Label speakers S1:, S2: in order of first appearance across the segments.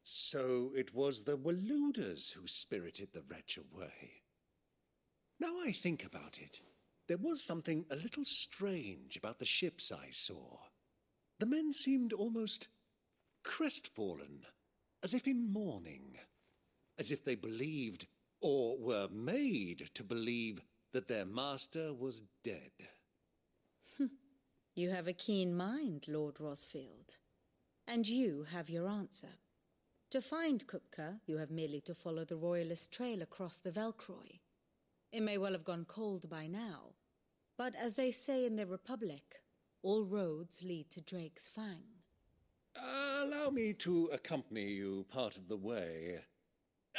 S1: So it was the Waluders who spirited the wretch away. Now I think about it, there was something a little strange about the ships I saw. The men seemed almost crestfallen, as if in mourning, as if they believed, or were made to believe, that their master was dead.
S2: You have a keen mind, Lord Rosfield. And you have your answer. To find Kupka, you have merely to follow the Royalist trail across the Velcroy. It may well have gone cold by now, but as they say in the Republic, all roads lead to Drake's Fang.
S1: Allow me to accompany you part of the way.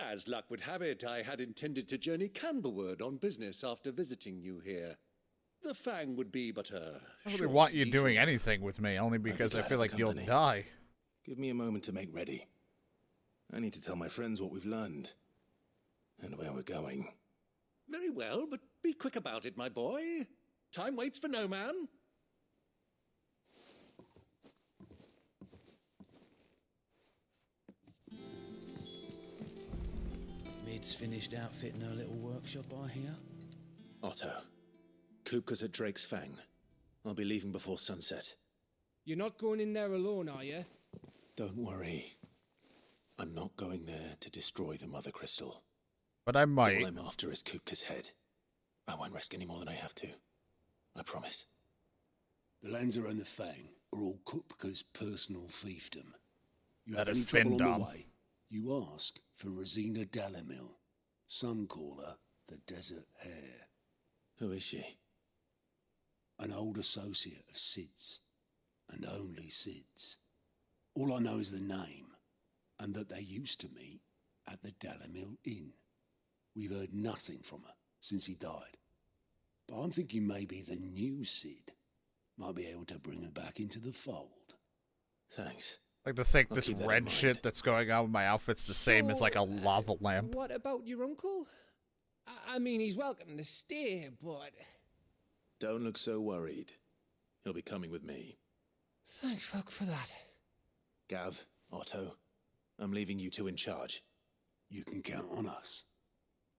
S1: As luck would have it, I had intended to journey Canberward on business after visiting you here. The Fang would be but a
S3: I don't really want you doing anything with me, only because I feel like you'll die.
S4: Give me a moment to make ready. I need to tell my friends what we've learned, and where we're going.
S1: Very well, but be quick about it, my boy. Time waits for no man.
S5: Mid's finished outfitting her little workshop, I hear.
S4: Otto, Kupka's at Drake's Fang. I'll be leaving before sunset.
S6: You're not going in there alone, are you?
S4: Don't worry. I'm not going there to destroy the Mother Crystal.
S3: But I might.
S4: All I'm after is Kupka's head. I won't risk any more than I have to. I promise.
S7: The Lancer and the Fang are all Kupka's personal fiefdom. You
S3: That
S7: have
S3: is
S7: any trouble on
S3: Findom.
S7: the way, you ask for Rosina Dalamil, Suncaller, the Desert Hare.
S4: Who is she?
S7: An old associate of Sid's, and only Sid's. All I know is the name, and that they used to meet at the Dalamil Inn. We've heard nothing from her since he died. But I'm thinking maybe the new Sid might be able to bring her back into the fold.
S4: Thanks.
S3: Like to think
S4: I'll
S3: this
S4: keep that in
S3: red
S4: mind.
S3: shit that's going on with my outfit's the same as like a lava lamp.
S6: What about your uncle? I mean, he's welcome to stay, but...
S4: Don't look so worried. He'll be coming with me.
S6: Thank fuck for that.
S4: Gav, Otto, I'm leaving you two in charge.
S7: You can count on us.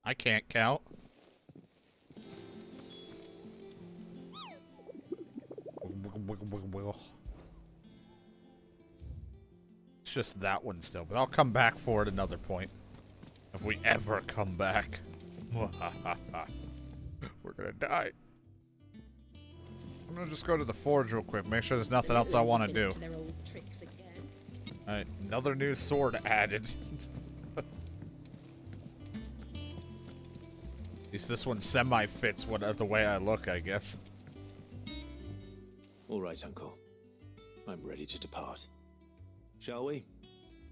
S3: I can't count. It's just that one still, but I'll come back for it another point. If we ever come back. We're gonna die. I'm gonna just go to the forge real quick, make sure there's nothing else I want to do. Alright, another new sword added. At least this one semi-fits the way I look, I guess.
S4: All right, Uncle. I'm ready to depart. Shall we?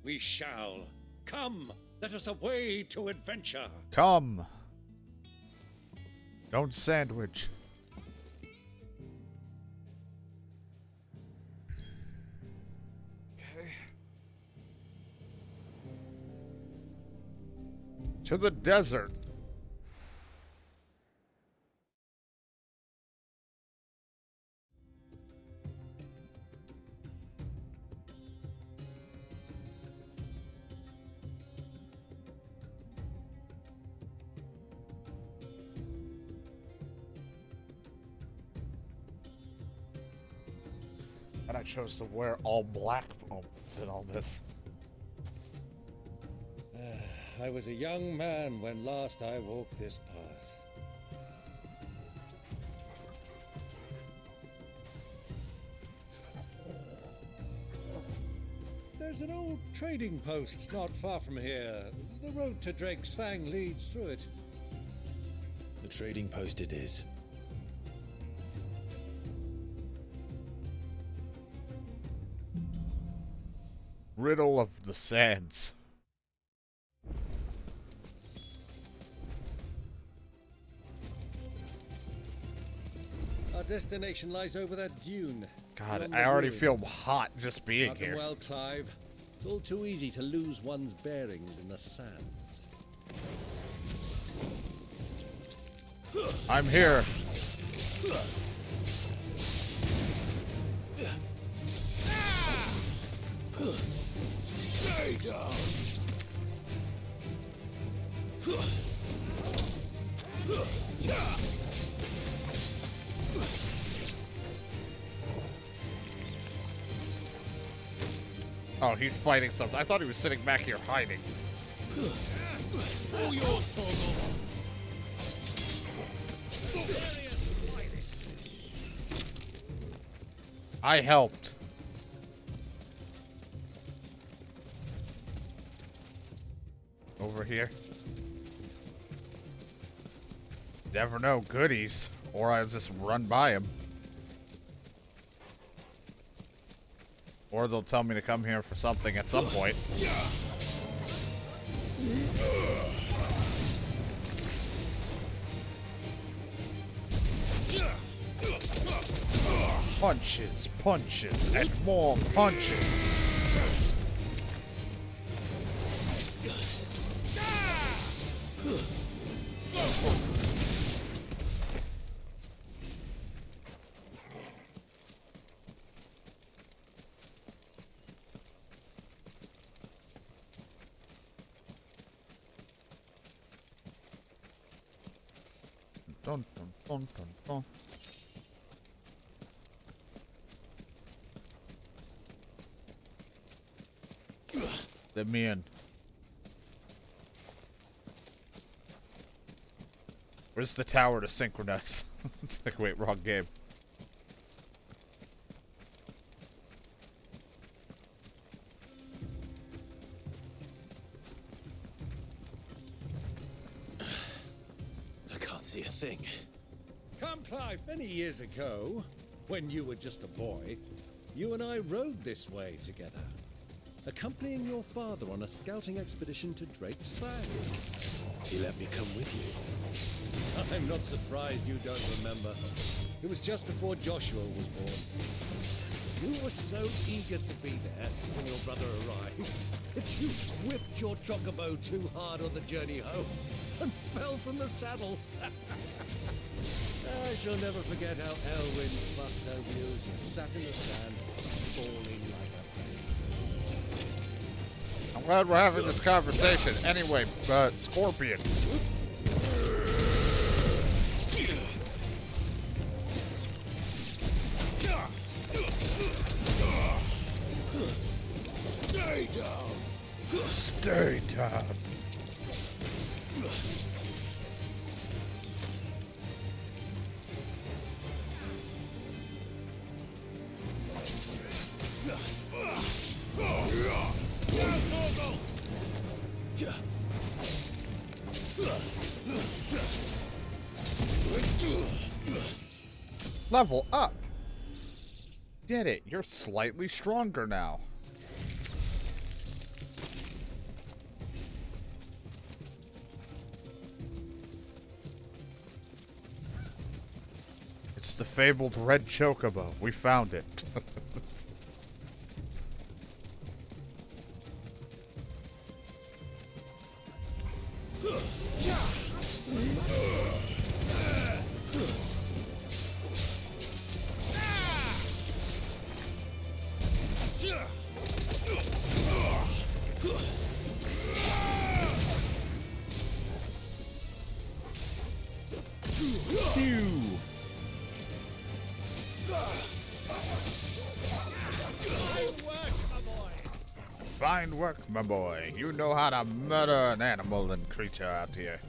S1: We shall. Come, let us away to adventure.
S3: Come. Don't sandwich. Okay. To the desert. And I chose to wear all black in all this.
S1: I was a young man when last I walked this path. There's an old trading post not far from here. The road to Drake's Fang leads through it.
S4: The trading post it is.
S3: Riddle of the Sands.
S1: Our destination lies over that dune.
S3: God,
S1: beyond
S3: I
S1: the
S3: already
S1: ruins.
S3: feel hot just being
S1: Mark 'em
S3: here.
S1: well, Clive. It's all too easy to lose one's bearings in the sands.
S3: I'm here.
S7: Stay down.
S3: Oh, he's fighting something. I thought he was sitting back here hiding.
S7: All yours, Torgal.
S3: I helped. Over here. Never know, goodies. Or I'll just run by him. Or they'll tell me to come here for something at some point. Punches, punches, and more punches. Dun, dun, dun, dun, dun. Let me in. Where's the tower to synchronize? It's like, wait, wrong game.
S4: I can't see a thing.
S1: Come, Clive, many years ago, when you were just a boy, you and I rode this way together, accompanying your father on a scouting expedition to Drake's Fang.
S4: He let me come with you.
S1: I'm not surprised you don't remember. It was just before Joshua was born. You were so eager to be there when your brother arrived that you whipped your chocobo too hard on the journey home and fell from the saddle. I shall never forget how Elwyn fussed over you as you sat in the sand, falling like a baby.
S3: I'm glad we're having this conversation. Anyway, scorpions.
S7: Stay down.
S3: Stay down. Level up. Did it. You're slightly stronger now. It's the fabled red chocobo. We found it. Fine work, my boy. You know how to murder an animal and creature out here.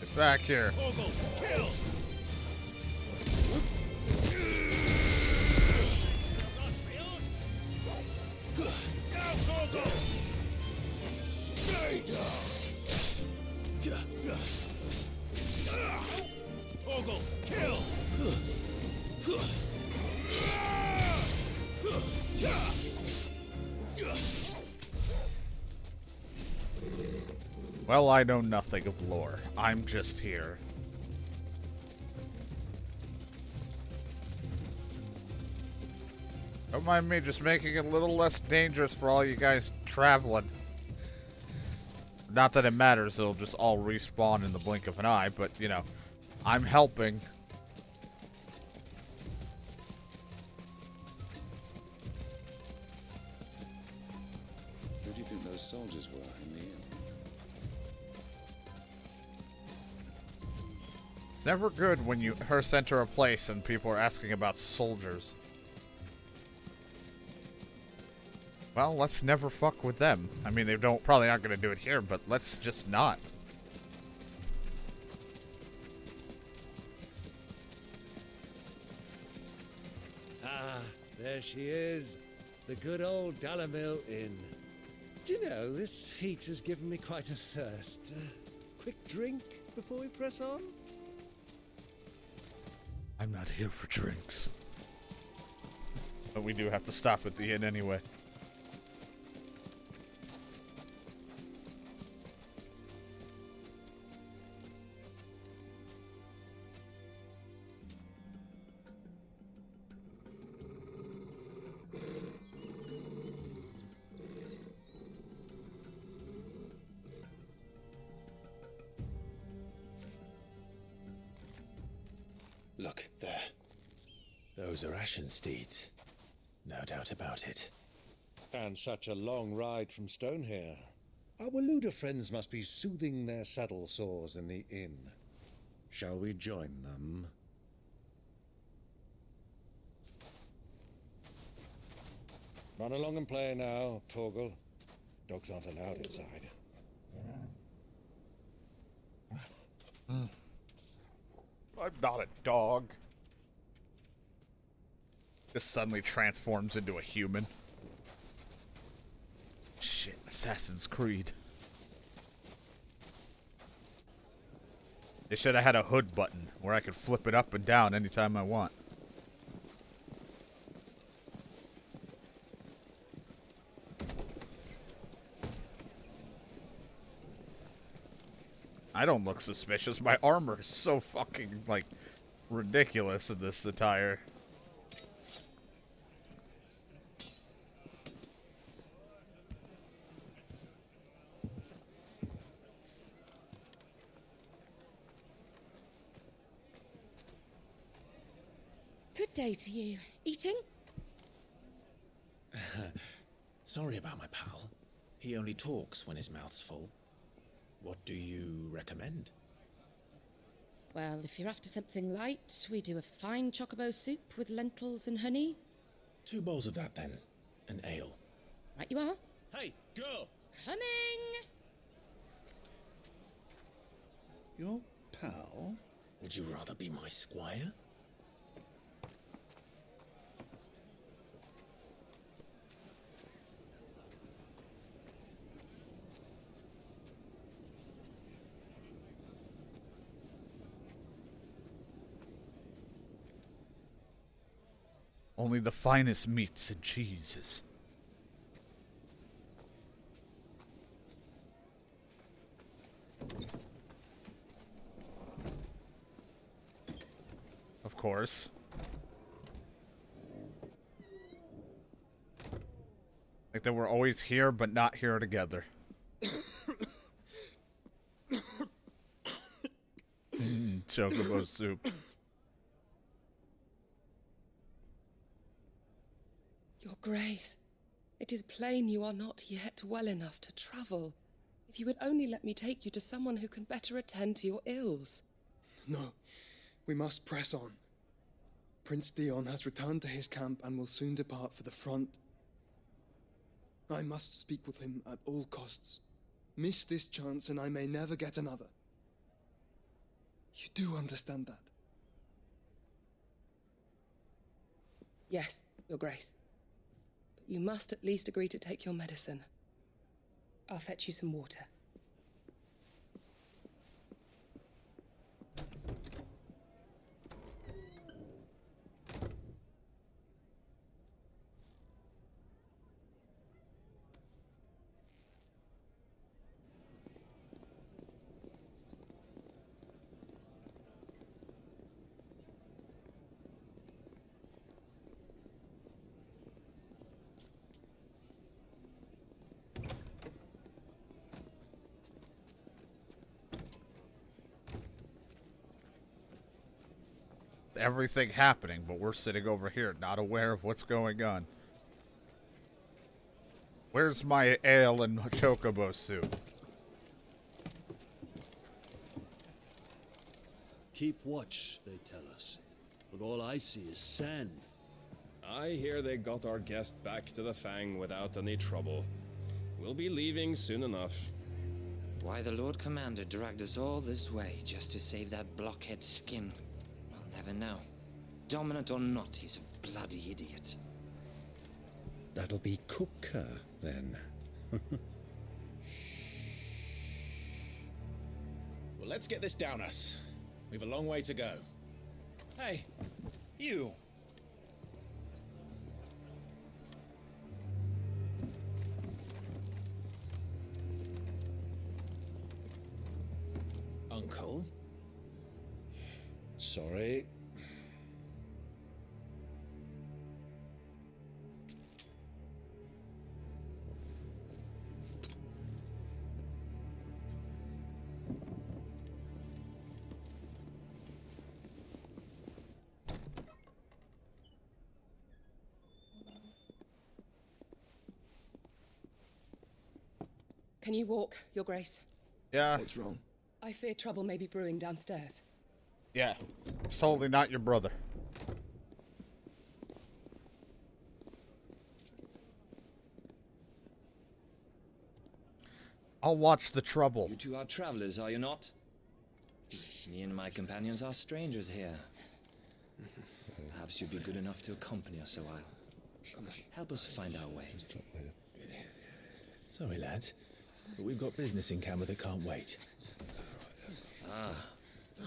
S3: Get back here.
S7: Kill. Stay down. Torgal, kill.
S3: Well, I know nothing of lore. I'm just here. Don't mind me just making it a little less dangerous for all you guys traveling. Not that it matters, it'll just all respawn in the blink of an eye, but, you know, I'm helping.
S8: think those soldiers were in the inn?
S3: It's never good when her center a place and people are asking about soldiers. Well, let's never fuck with them. I mean, they probably aren't going to do it here, but let's just not.
S1: Ah, there she is. The good old Dalamil Inn. Do you know, this heat has given me quite a thirst. Quick drink before we press on?
S3: I'm not here for drinks. But we do have to stop at the inn anyway.
S4: Look, there. Those are ashen steeds. No doubt about it.
S1: And such a long ride from Stonehair. Our Waluda friends must be soothing their saddle sores in the inn. Shall we join them? Run along and play now, Torgal. Dogs aren't allowed inside.
S3: I'm not a dog. Just suddenly transforms into a human. Shit, Assassin's Creed. They should have had a hood button where I could flip it up and down anytime I want. I don't look suspicious. My armor is so fucking, like, ridiculous in this attire.
S9: Good day to you. Eating?
S4: Sorry about my pal. He only talks when his mouth's full. What do you recommend?
S9: Well, if you're after something light, we do a fine chocobo soup with lentils and honey.
S4: 2 bowls of that, then. An ale.
S9: Right you are.
S4: Hey, girl!
S9: Coming!
S8: Your pal?
S4: Would you rather be my squire?
S3: Only the finest meats and cheeses. Of course. Like that we're always here, but not here together. Chocobo soup.
S10: Your Grace, it is plain you are not yet well enough to travel. If you would only let me take you to someone who can better attend to your ills.
S11: No, we must press on. Prince Theon has returned to his camp and will soon depart for the front. I must speak with him at all costs. Miss this chance and I may never get another. You do understand that?
S10: Yes, Your Grace. But you must at least agree to take your medicine. I'll fetch you some water.
S3: Everything happening, but we're sitting over here, not aware of what's going on. Where's my ale and chocobo soup?
S12: Keep watch, they tell us. But all I see is sand.
S13: I hear they got our guest back to the Fang without any trouble. We'll be leaving soon enough.
S14: Why the Lord Commander dragged us all this way just to save that blockhead skin, I'll never know. Dominant or not, he's a bloody idiot.
S8: That'll be Kupka, then.
S4: Well, let's get this down us. We've a long way to go.
S5: Hey, you.
S4: Uncle?
S8: Sorry.
S10: Can you walk, Your Grace?
S3: Yeah.
S11: What's wrong?
S10: I fear trouble may be brewing downstairs.
S3: Yeah. It's totally not your brother. I'll watch the trouble.
S14: You two are travelers, are you not? Me and my companions are strangers here. Perhaps you'd be good enough to accompany us a while. Help us find our way.
S4: Sorry, lads, but we've got business in camera that can't wait.
S14: Ah,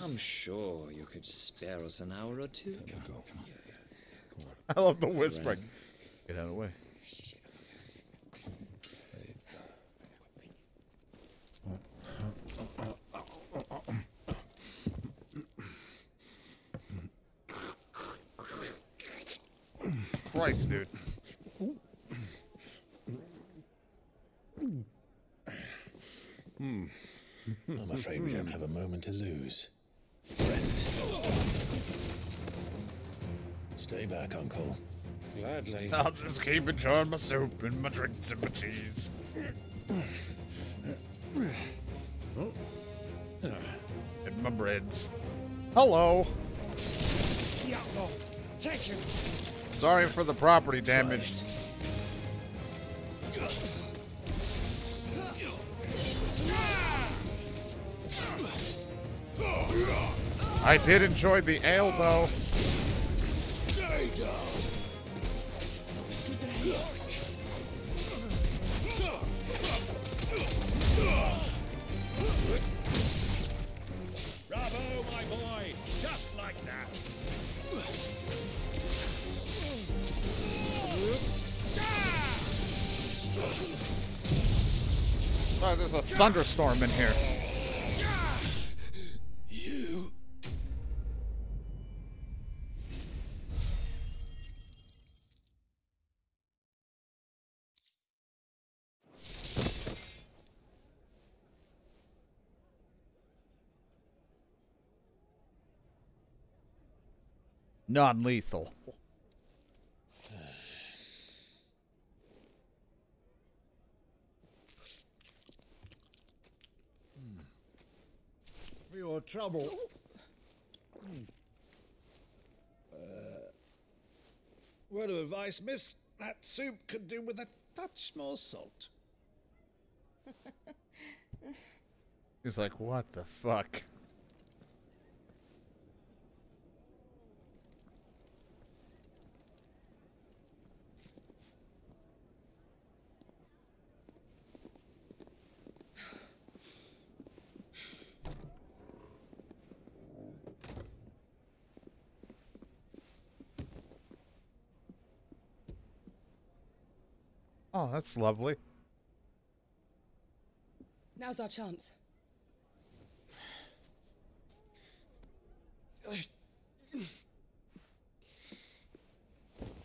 S14: I'm sure you could spare us an hour or two.
S3: I love the whispering. Get out of the way. Christ, dude.
S4: I'm afraid we don't have a moment to lose. Friend. Stay back, Uncle.
S8: Gladly.
S3: I'll just keep enjoying my soup and my drinks and my cheese. And my breads. Hello.
S6: Diablo, take him.
S3: Sorry for the property damage. I did enjoy the ale, though.
S7: Stay down.
S13: Bravo, my boy! Just like that!
S3: Oh, there's a thunderstorm in here.
S7: You.
S3: Non-lethal.
S8: For your trouble. Word of advice, miss. That soup could do with a touch more salt.
S3: He's like, what the fuck? Oh, that's lovely.
S10: Now's our chance.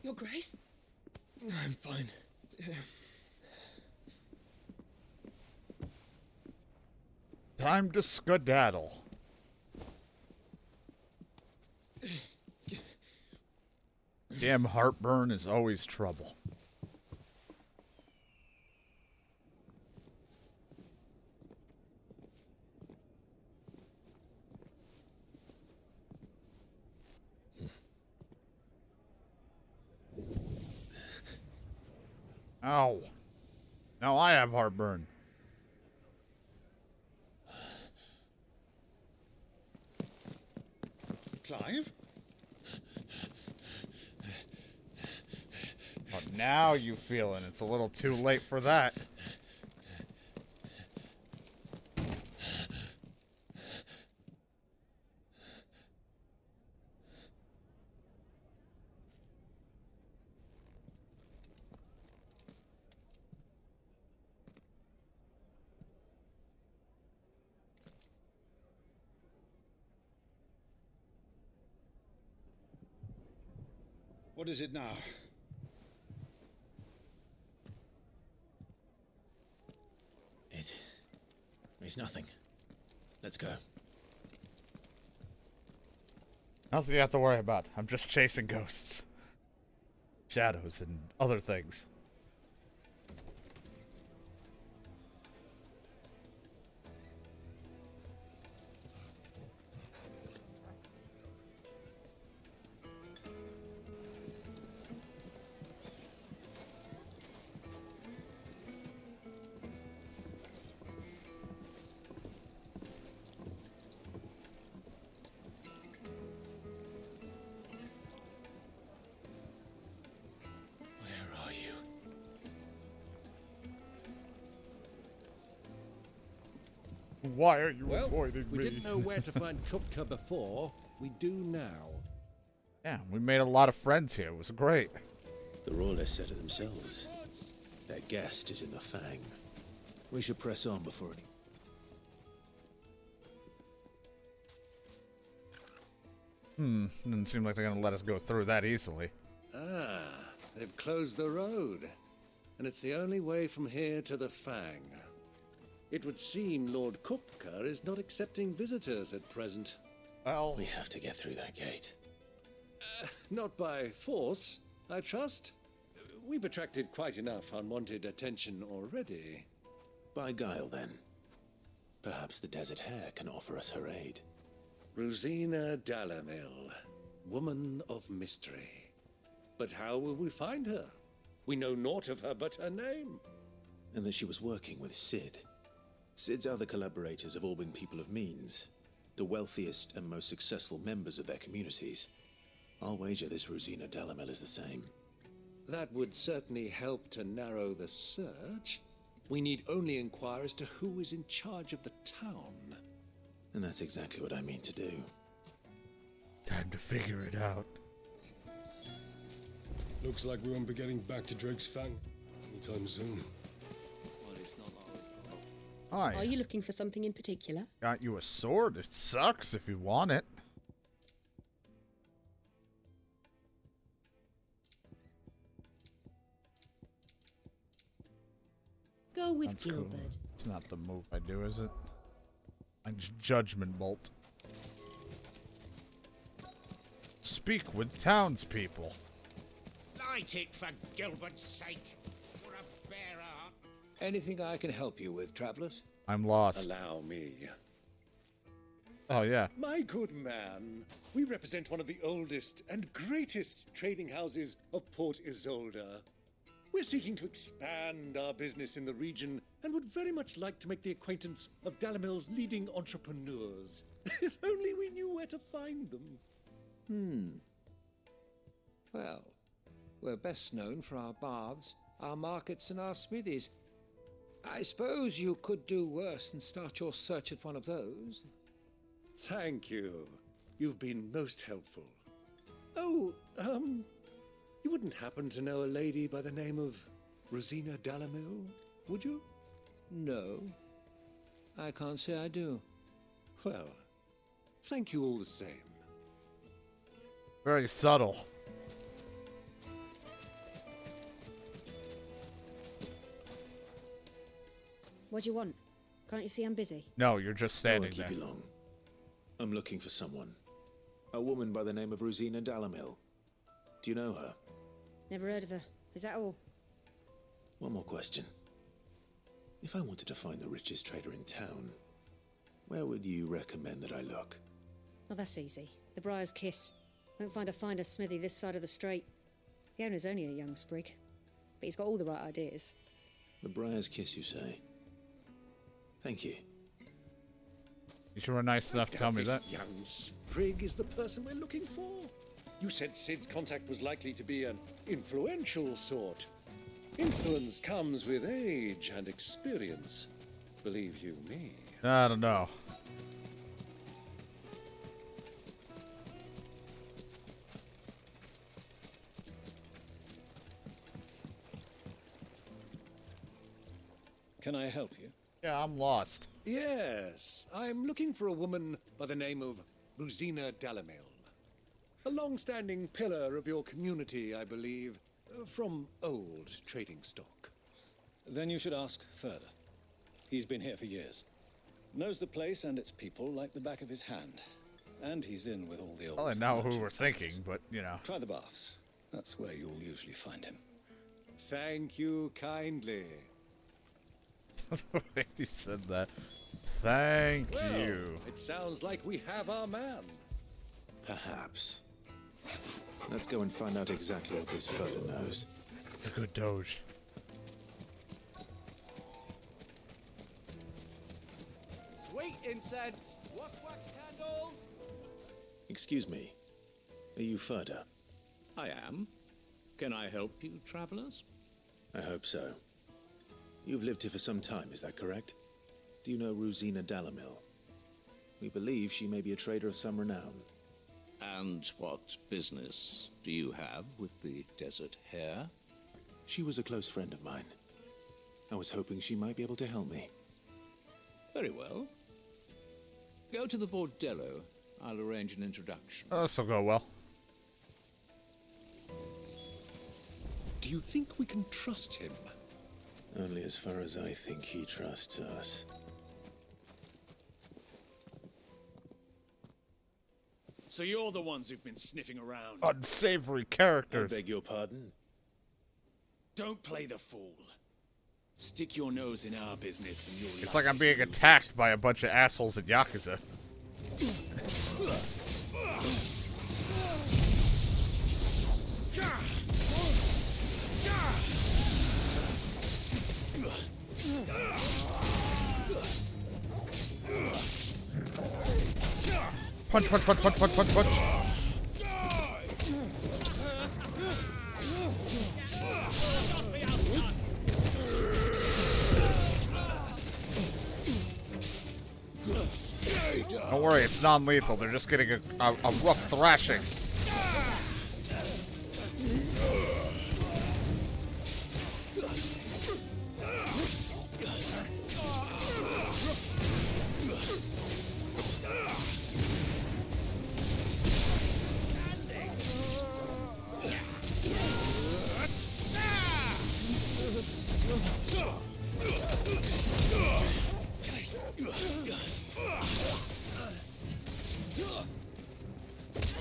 S10: Your Grace?
S11: I'm fine.
S3: Time to skedaddle. Damn heartburn is always trouble. Ow. Now I have heartburn.
S8: Clive?
S3: Oh, now you feel it. It's a little too late for that.
S8: What is it now?
S4: It's nothing. Let's go.
S3: Nothing you have to worry about. I'm just chasing ghosts. Shadows and other things. Why are you avoiding me?
S1: We didn't know where to find Kupka before. We do now.
S3: Yeah, we made a lot of friends here. It was great.
S4: The Royalists said it themselves. Their guest is in the Fang. We should press on before any...
S3: Doesn't seem like they're gonna let us go through that easily.
S1: Ah, they've closed the road. And it's the only way from here to the Fang. It would seem Lord Kupka is not accepting visitors at present.
S3: Well,
S4: we have to get through that gate.
S1: Not by force, I trust. We've attracted quite enough unwanted attention already.
S4: By guile, then. Perhaps the Desert Hare can offer us her aid.
S1: Rosina Dalamil, woman of mystery. But how will we find her? We know naught of her but her name.
S4: And that she was working with Cid. Cid's other collaborators have all been people of means, the wealthiest and most successful members of their communities. I'll wager this Rosina Dalamel is the same.
S1: That would certainly help to narrow the search. We need only inquire as to who is in charge of the town.
S4: And that's exactly what I mean to do.
S3: Time to figure it out.
S13: Looks like we won't be getting back to Drake's Fang anytime soon.
S3: Hi.
S9: Are you looking for something in particular?
S3: Got you a sword. It sucks if you want it.
S9: Go with
S3: That's
S9: Gilbert.
S3: cool. It's not the move I do, is it? I judgment bolt. Speak with townspeople.
S15: Light it for Gilbert's sake. You're a bearer.
S1: Anything I can help you with, travelers?
S3: I'm lost.
S1: Allow me.
S3: Oh, yeah.
S1: My good man, we represent one of the oldest and greatest trading houses of Port Isolde. We're seeking to expand our business in the region and would very much like to make the acquaintance of Dalamil's leading entrepreneurs. If only we knew where to find them.
S6: Well, we're best known for our baths, our markets, and our smithies. I suppose you could do worse than start your search at one of those.
S1: Thank you. You've been most helpful. Oh, you wouldn't happen to know a lady by the name of Rosina Dalamil, would you?
S6: No. I can't say I do.
S1: Well, thank you all the same.
S3: Very subtle.
S2: What do you want? Can't you see I'm busy?
S3: No, you're just standing
S4: I won't keep
S3: there.
S4: you long. I'm looking for someone. A woman by the name of Rosina Dalamil. Do you know her?
S2: Never heard of her. Is that all?
S4: One more question. If I wanted to find the richest trader in town, where would you recommend that I look?
S2: Oh, that's easy. The Briar's Kiss. Won't find a finer smithy this side of the strait. The owner's only a young sprig.
S9: but he's got all the right ideas.
S4: The Briar's Kiss, you say? Thank you.
S3: You were nice enough to tell me that.
S1: This young sprig is the person we're looking for. You said Sid's contact was likely to be an influential sort. Influence comes with age and experience. Believe you me.
S3: I don't know.
S8: Can I help you?
S3: Yeah, I'm lost.
S1: Yes, I'm looking for a woman by the name of Rosina Dalamil. A long-standing pillar of your community, I believe, from old trading stock.
S8: Then you should ask further. He's been here for years. Knows the place and its people like the back of his hand. And he's in with all the old...
S3: Well, I know who we're thinking, but, you know.
S8: Try the baths. That's where you'll usually find him.
S1: Thank you kindly.
S3: The way he said that. Thank you.
S1: It sounds like we have our man.
S4: Perhaps. Let's go and find out exactly what this photo knows.
S3: A good doge.
S16: Sweet incense! Wax candles!
S4: Excuse me. Are you Ferda?
S17: I am. Can I help you, travelers?
S4: I hope so. You've lived here for some time, is that correct? Do you know Rosina Dalamil? We believe she may be a trader of some renown.
S17: And what business do you have with the desert hare?
S4: She was a close friend of mine. I was hoping she might be able to help me.
S17: Very well. Go to the bordello. I'll arrange an introduction.
S3: Oh, this'll go well.
S1: Do you think we can trust him?
S4: Only as far as I think he trusts us.
S18: So you're the ones who've been sniffing around.
S3: Unsavory characters.
S4: I beg your pardon?
S18: Don't play the fool. Stick your nose in our business and you'll...
S3: It's like I'm being attacked by a bunch of assholes in Yakuza. Punch, punch, punch, punch, punch, punch, punch. Don't worry, it's non-lethal. They're just getting a rough thrashing.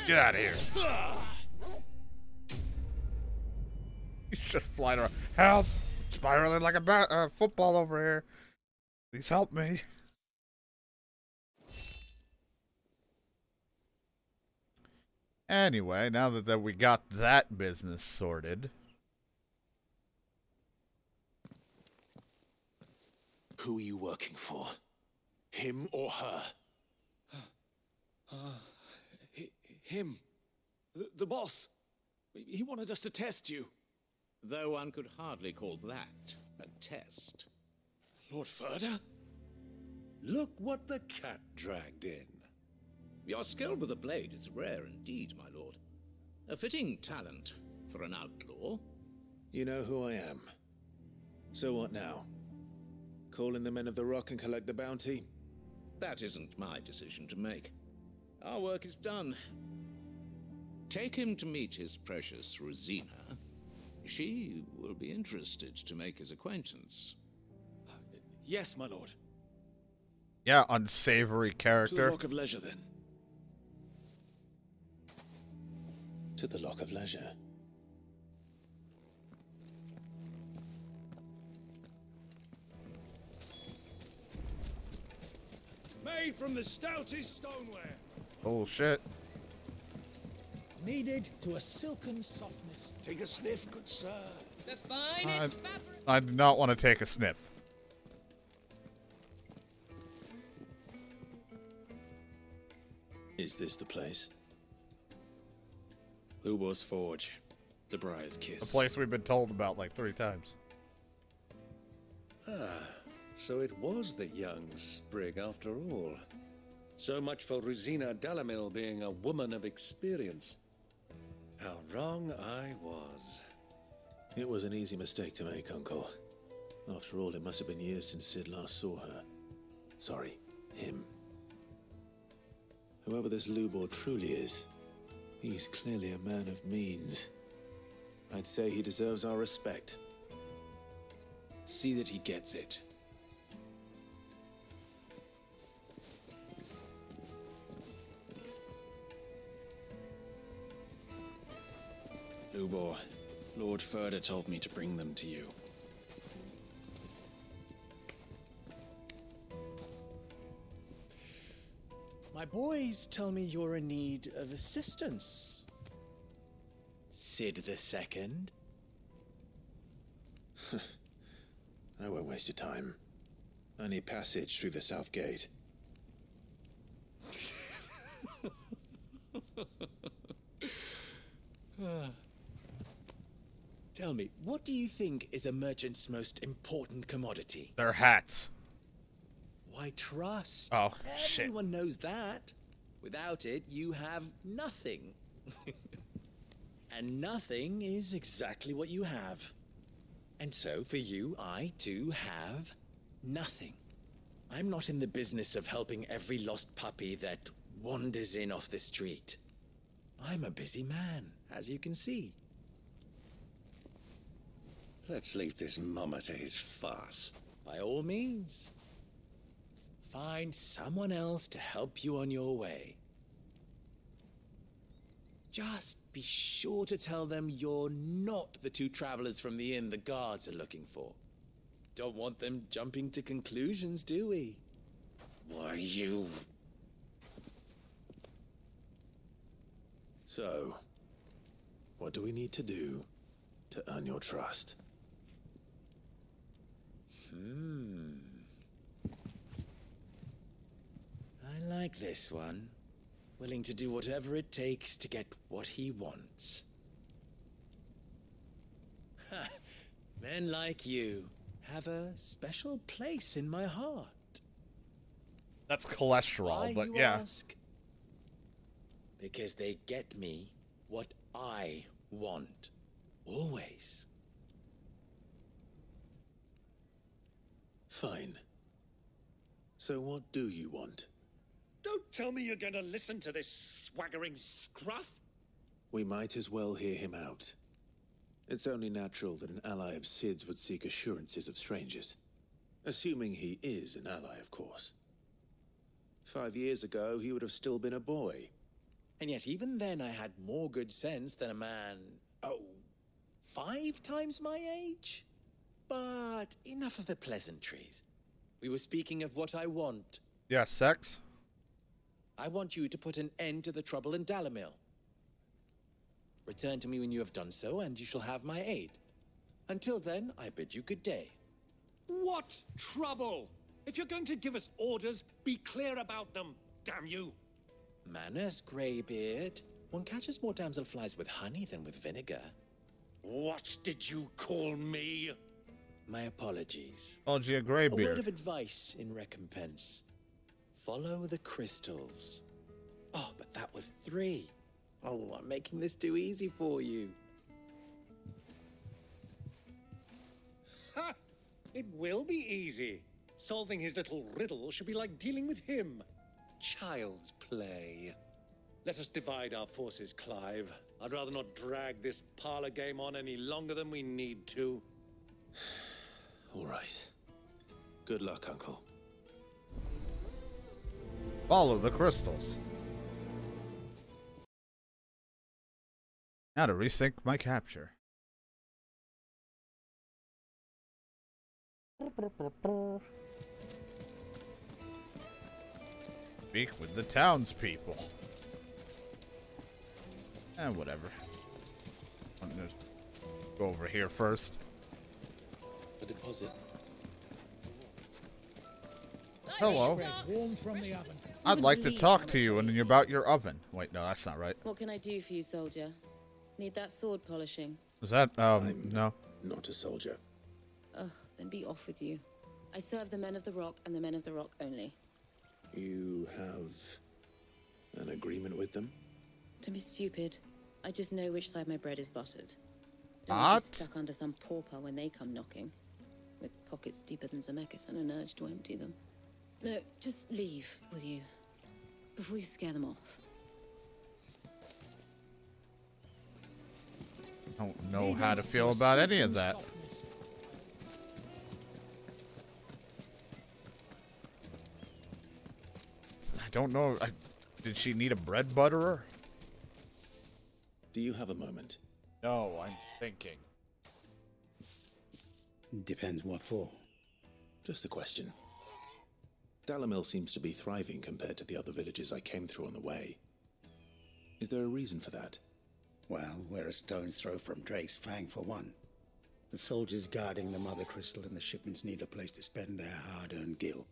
S3: Get out of here. He's just flying around. Help! Spiraling like a football over here. Please help me. Anyway, now that we got that business sorted.
S4: Who are you working for? Him or her?
S18: Him. The boss. He wanted us to test you.
S17: Though one could hardly call that a test.
S18: Lord Ferda?
S1: Look what the cat dragged in.
S17: Your skill with the blade is rare indeed, my lord. A fitting talent for an outlaw.
S4: You know who I am. So what now? Call in the men of the Rock and collect the bounty?
S17: That isn't my decision to make. Our work is done. Take him to meet his precious Rosina. She will be interested to make his acquaintance.
S18: Yes, my lord.
S3: Yeah, unsavory character.
S18: To the Rock of Leisure, then.
S4: To the Lock of Leisure.
S18: Made from the stoutest stoneware.
S3: Bullshit.
S8: Kneaded to a silken softness.
S18: Take a sniff, good sir.
S10: The finest fabric.
S3: I do not want to take a sniff.
S4: Is this the place?
S8: Lubor's Forge. The Briar's Kiss.
S3: The place we've been told about like 3 times.
S1: Ah, so it was the young sprig after all. So much for Rosina Delamil being a woman of experience. How wrong I was.
S4: It was an easy mistake to make, Uncle. After all, it must have been years since Sid last saw her. Sorry, him. Whoever this Lubor truly is, he's clearly a man of means. I'd say he deserves our respect.
S8: See that he gets it. Lubor, Lord Furder told me to bring them to you.
S19: My boys tell me you're in need of assistance. Sid II?
S4: I won't waste your time. I need passage through the south gate.
S19: Tell me, what do you think is a merchant's most important commodity?
S3: Their hats.
S19: Why, trust.
S3: Oh, shit.
S19: Everyone knows that. Without it, you have nothing. And nothing is exactly what you have. And so, for you, I, too, have nothing. I'm not in the business of helping every lost puppy that wanders in off the street. I'm a busy man, as you can see.
S1: Let's leave this mummer to his farce.
S19: By all means. Find someone else to help you on your way. Just be sure to tell them you're not the 2 travelers from the inn the guards are looking for. Don't want them jumping to conclusions, do we?
S1: Why, you...
S4: So, what do we need to do to earn your trust?
S19: I like this one. Willing to do whatever it takes to get what he wants. Ha! Men like you have a special place in my heart.
S3: That's cholesterol,
S19: Why,
S3: but
S19: you
S3: yeah.
S19: ask? Because they get me what I want. Always.
S4: Fine. So what do you want?
S1: Don't tell me you're going to listen to this swaggering scruff.
S4: We might as well hear him out. It's only natural that an ally of Sid's would seek assurances of strangers. Assuming he is an ally, of course. 5 years ago, he would have still been a boy.
S19: And yet even then I had more good sense than a man, 5 times my age? But enough of the pleasantries. We were speaking of what I want.
S3: Yeah, sex?
S19: I want you to put an end to the trouble in Dalamil. Return to me when you have done so, and you shall have my aid. Until then, I bid you good day.
S1: What trouble? If you're going to give us orders, be clear about them, damn you.
S19: Manners, Greybeard. One catches more damselflies with honey than with vinegar.
S1: What did you call me?
S19: My apologies.
S3: Oh, gee, a
S19: A
S3: Greybeard.
S19: word of advice in recompense. Follow the crystals. Oh, but that was 3. Oh, I'm making this too easy for you.
S1: Ha! It will be easy. Solving his little riddle should be like dealing with him. Child's play. Let us divide our forces, Clive. I'd rather not drag this parlor game on any longer than we need to.
S4: All right. Good luck, Uncle.
S3: Follow the crystals. Now to resync my capture. Speak with the townspeople. Whatever. I'm gonna go over here first.
S7: A deposit.
S3: Hello.
S16: Warm from the oven.
S3: I'd like to talk to you about your oven. Wait, no, that's not right.
S9: What can I do for you, soldier? Need that sword polishing?
S3: Was that,
S4: I'm
S3: no?
S4: Not a soldier.
S9: Ugh, then be off with you. I serve the men of the rock and the men of the rock only.
S4: You have an agreement with them?
S9: Don't be stupid. I just know which side my bread is buttered. Don't get stuck under some pauper when they come knocking, with pockets deeper than Zemeckis and an urge to empty them. No, just leave, will you? Before you scare them off.
S3: I don't know how to feel about any of that. I don't know. Did she need a bread butterer?
S4: Do you have a moment?
S3: No, I'm thinking.
S7: Depends what for.
S4: Just a question. Dalamil seems to be thriving compared to the other villages I came through on the way. Is there a reason for that?
S7: Well, we're a stone's throw from Drake's Fang for one. The soldiers guarding the Mother Crystal and the shipments need a place to spend their hard-earned gil.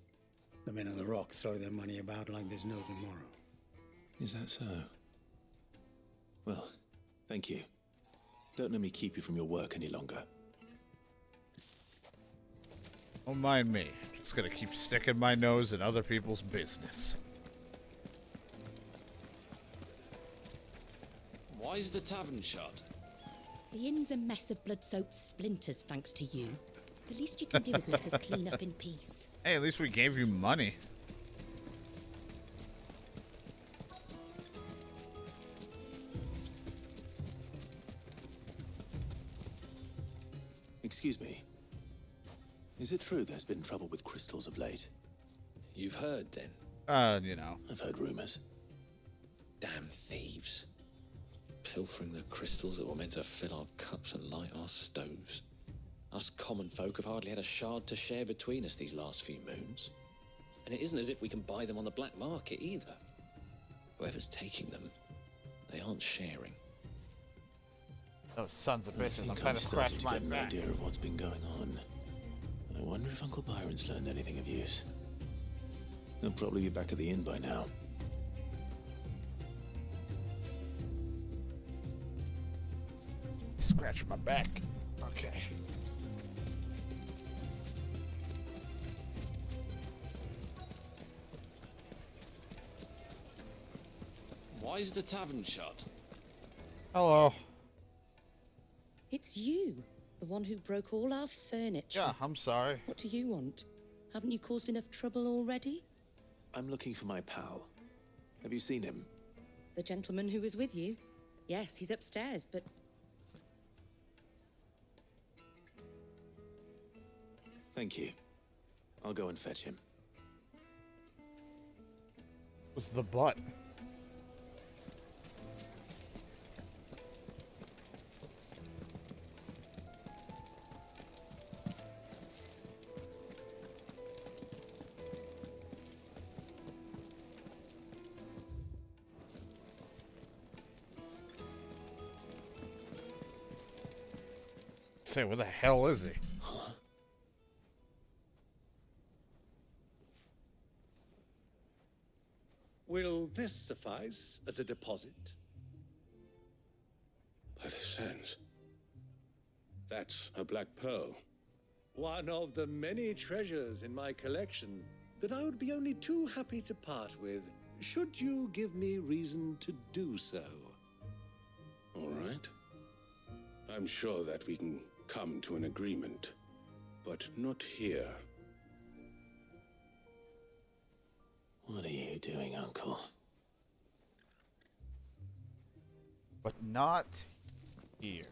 S7: The men of the rock throw their money about like there's no tomorrow.
S4: Is that so? Well, thank you. Don't let me keep you from your work any longer.
S3: Don't mind me. Just gonna keep sticking my nose in other people's business.
S13: Why is the tavern shut?
S9: The inn's a mess of blood-soaked splinters, thanks to you. The least you can do is let us clean up in peace.
S3: Hey, at least we gave you money.
S4: Excuse me. Is it true there's been trouble with crystals of late?
S13: You've heard, then?
S3: You know.
S4: I've heard rumors.
S13: Damn thieves. Pilfering the crystals that were meant to fill our cups and light our stoves. Us common folk have hardly had a shard to share between us these last few moons. And it isn't as if we can buy them on the black market either. Whoever's taking them, they aren't sharing.
S3: Those sons of bitches, I'm
S4: I'm
S3: kind of
S4: starting
S3: scratching
S4: to
S3: my
S4: get an
S3: back.
S4: idea of what's been going on. I wonder if Uncle Byron's learned anything of use. He'll probably be back at the inn by now.
S3: Scratch my back. Okay.
S13: Why is the tavern shut?
S3: Hello.
S9: It's you, the one who broke all our furniture.
S3: Yeah, I'm sorry.
S9: What do you want? Haven't you caused enough trouble already?
S4: I'm looking for my pal. Have you seen him?
S9: The gentleman who was with you? Yes, he's upstairs, but...
S4: Thank you. I'll go and fetch him.
S3: What's the butt? Say, where the hell is he?
S4: Huh?
S1: Will this suffice as a deposit?
S12: By the sands. That's a black pearl.
S1: One of the many treasures in my collection that I would be only too happy to part with, should you give me reason to do so.
S12: All right. I'm sure that we can come to an agreement, but not here.
S4: What are you doing, Uncle?
S3: But not here.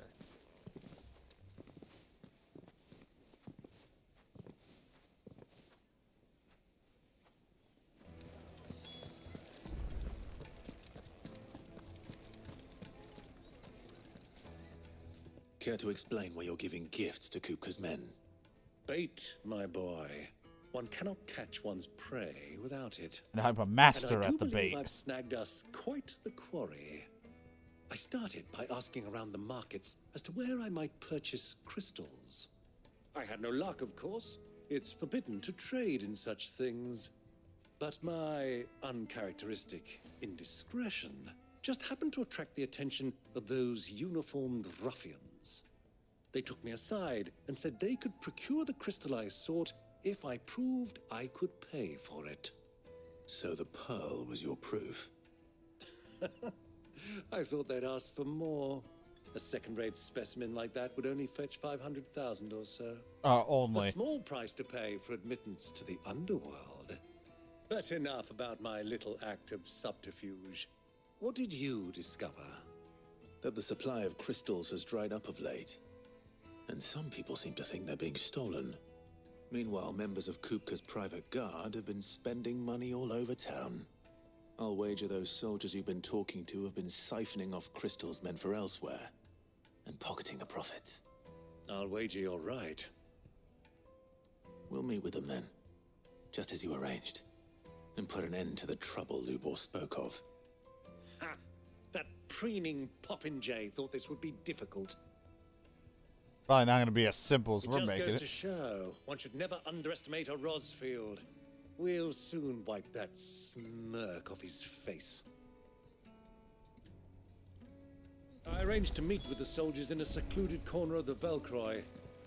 S4: Care to explain why you're giving gifts to Kupka's men?
S1: Bait, my boy. One cannot catch one's prey without it.
S3: And I'm a master
S1: And I
S3: at
S1: do
S3: the
S1: believe
S3: bait.
S1: I've snagged us quite the quarry. I started by asking around the markets as to where I might purchase crystals. I had no luck, of course. It's forbidden to trade in such things. But my uncharacteristic indiscretion just happened to attract the attention of those uniformed ruffians. They took me aside and said they could procure the crystallized sword if I proved I could pay for it.
S4: So the pearl was your proof?
S1: I thought they'd ask for more. A second-rate specimen like that would only fetch 500,000 or so.
S3: Only.
S1: A small price to pay for admittance to the underworld. But enough about my little act of subterfuge. What did you discover?
S4: That the supply of crystals has dried up of late. And some people seem to think they're being stolen. Meanwhile, members of Kupka's private guard have been spending money all over town. I'll wager those soldiers you've been talking to have been siphoning off crystals meant for elsewhere, and pocketing the profits.
S1: I'll wager you're right.
S4: We'll meet with them then, just as you arranged, and put an end to the trouble Lubor spoke of.
S1: Ha! That preening popinjay thought this would be difficult.
S3: Probably not going to be as simple as
S1: It
S3: we're
S1: just
S3: making
S1: goes
S3: it.
S1: to show one should never underestimate a Rosfield. We'll soon wipe that smirk off his face. I arranged to meet with the soldiers in a secluded corner of the Velcroy,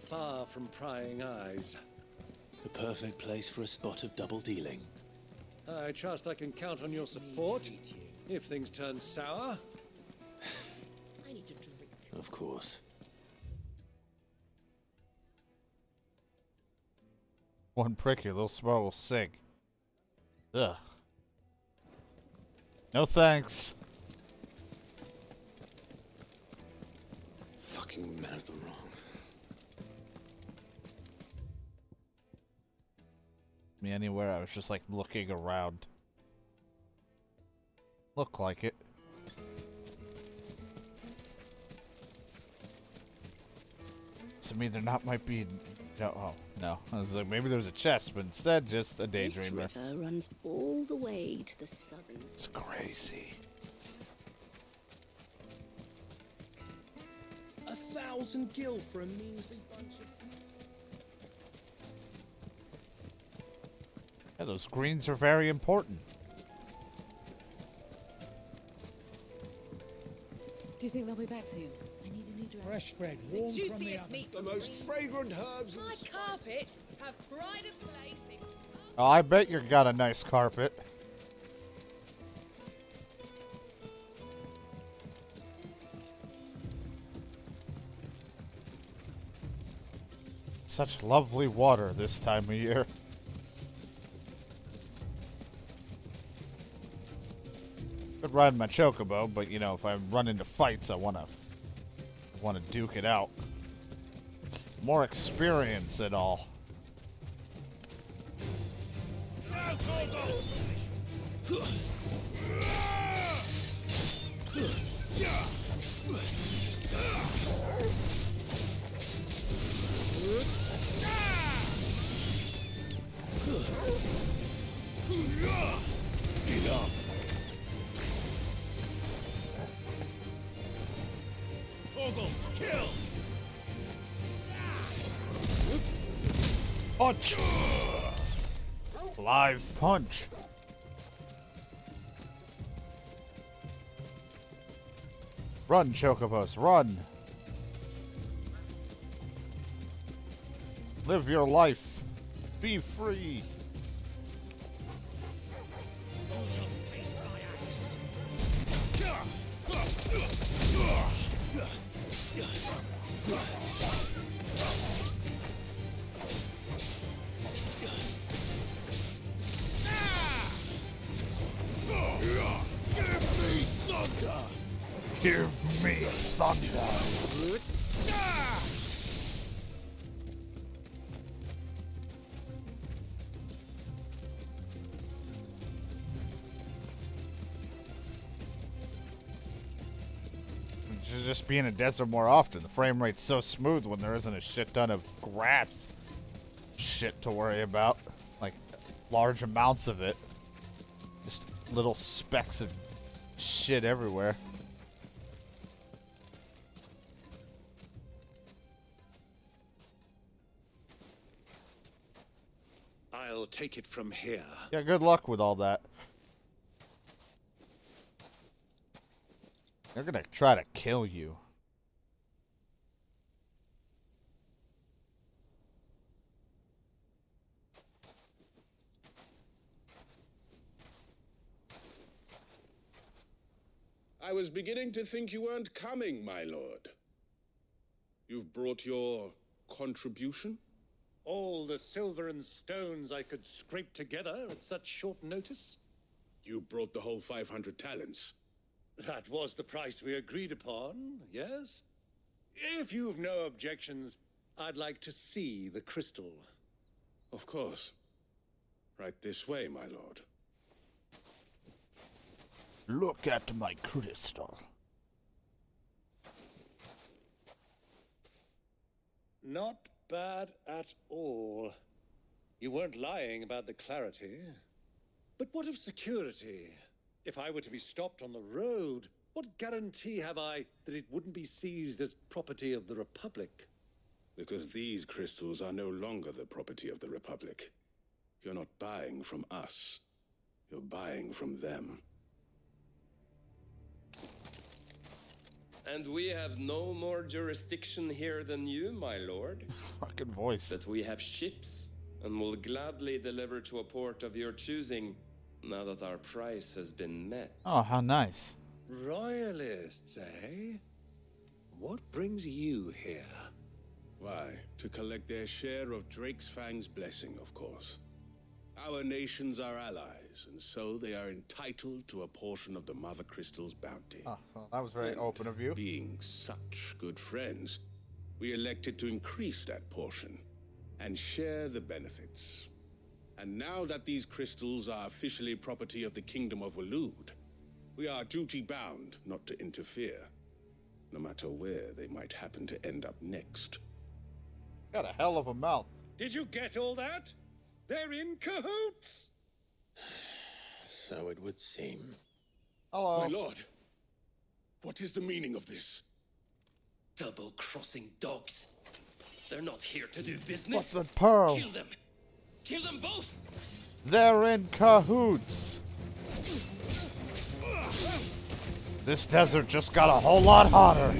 S1: far from prying eyes.
S4: The perfect place for a spot of double dealing.
S1: I trust I can count on your support if things turn sour.
S15: I need a drink.
S4: Of course.
S3: One prick, your little smell will sink. Ugh. No thanks.
S12: Fucking men of the wrong.
S3: Me anywhere, I was just like looking around. Look like it. To me, there not might be. No, oh no! I was like, maybe there's a chest, but instead, just a daydreamer.
S9: This river runs all the way to the southern.
S3: It's crazy.
S18: 1,000 gil for a measly bunch of.
S3: Yeah, those greens are very important.
S9: Do you think they'll be back soon? I need a new dress.
S16: Fresh bread,
S9: The
S16: warm from the
S9: juiciest
S16: oven.
S9: meat
S12: The
S9: from
S12: most fragrant herbs
S10: My
S12: and
S10: carpets have pride of place in.
S3: Oh, I bet you got a nice carpet. Such lovely water this time of year. Could ride my chocobo, but you know, if I run into fights, I wanna duke it out. More experience and all.
S12: enough. Toggle, kill!
S3: Punch! Live punch. Run, Chocobos, run! Live your life. Be free.
S15: Taste my axe.
S3: Give me thunder. Should just be in a desert more often. The frame rate's so smooth when there isn't a shit ton of grass shit to worry about. Like, large amounts of it. Just little specks of shit everywhere.
S1: I'll take it from here.
S3: Yeah, good luck with all that. They're gonna try to kill you.
S12: I was beginning to think you weren't coming, my lord. You've brought your contribution?
S1: All the silver and stones I could scrape together at such short notice?
S12: You brought the whole 500 talents.
S1: That was the price we agreed upon, yes? If you've no objections, I'd like to see the crystal.
S12: Of course. Right this way, my lord.
S3: Look at my crystal.
S1: Not bad at all. You weren't lying about the clarity. But what of security? If I were to be stopped on the road, what guarantee have I that it wouldn't be seized as property of the Republic?
S12: Because these crystals are no longer the property of the Republic. You're not buying from us. You're buying from them.
S20: And we have no more jurisdiction here than you, my lord.
S3: His fucking voice.
S20: But we have ships, and will gladly deliver to a port of your choosing, now that our price has been met.
S3: Oh, how nice.
S1: Royalists, eh? What brings you here?
S12: Why, to collect their share of Drake's Fang's blessing, of course. Our nations are allies, and so they are entitled to a portion of the Mother Crystal's bounty.
S3: Oh, well, that was very open of you.
S12: Being such good friends, we elected to increase that portion and share the benefits. And now that these crystals are officially property of the Kingdom of Waloed, we are duty-bound not to interfere, no matter where they might happen to end up next.
S3: Got a hell of a mouth.
S1: Did you get all that? They're in cahoots!
S4: So it would seem.
S3: Hello.
S12: My lord, what is the meaning of this?
S18: Double-crossing dogs. They're not here to do business.
S3: What's the pearl?
S18: Kill them. Kill them both.
S3: They're in cahoots. This desert just got a whole lot hotter.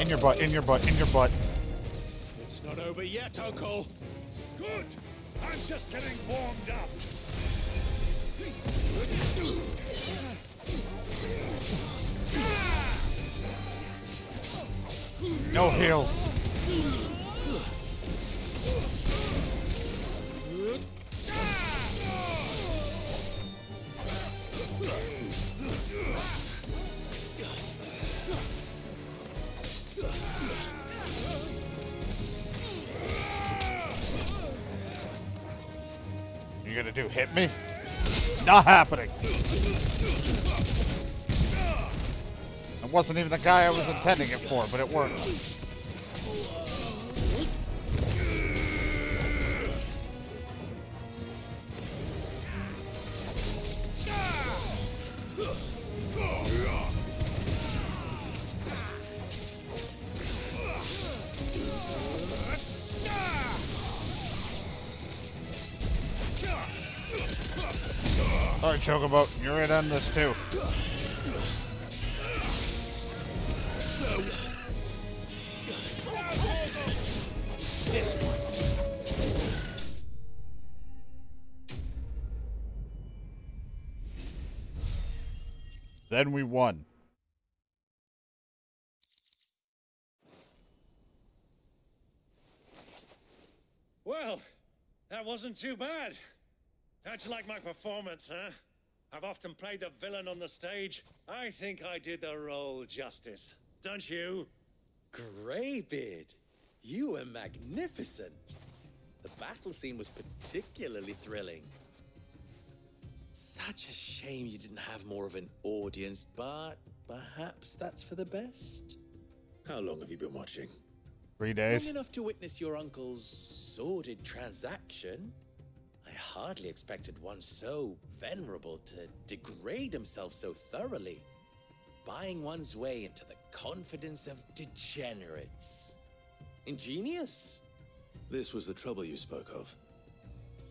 S3: In your butt, in your butt, in your butt.
S18: It's not over yet, Uncle.
S15: Good! I'm just getting warmed up.
S3: No heals. You gonna do hit me? Not happening. It wasn't even the guy I was intending it for, but it worked. Alright, Chocobo, you're in on this too.
S18: This one.
S3: Then we won.
S1: Well, that wasn't too bad. How'd you like my performance, huh? I've often played the villain on the stage. I think I did the role justice. Don't you?
S19: Greybeard, you were magnificent. The battle scene was particularly thrilling. Such a shame you didn't have more of an audience, but perhaps that's for the best.
S4: How long have you been watching?
S3: 3 days.
S19: Long enough to witness your uncle's sordid transaction. I hardly expected one so venerable to degrade himself so thoroughly. Buying one's way into the confidence of degenerates. Ingenious.
S4: This was the trouble you spoke of.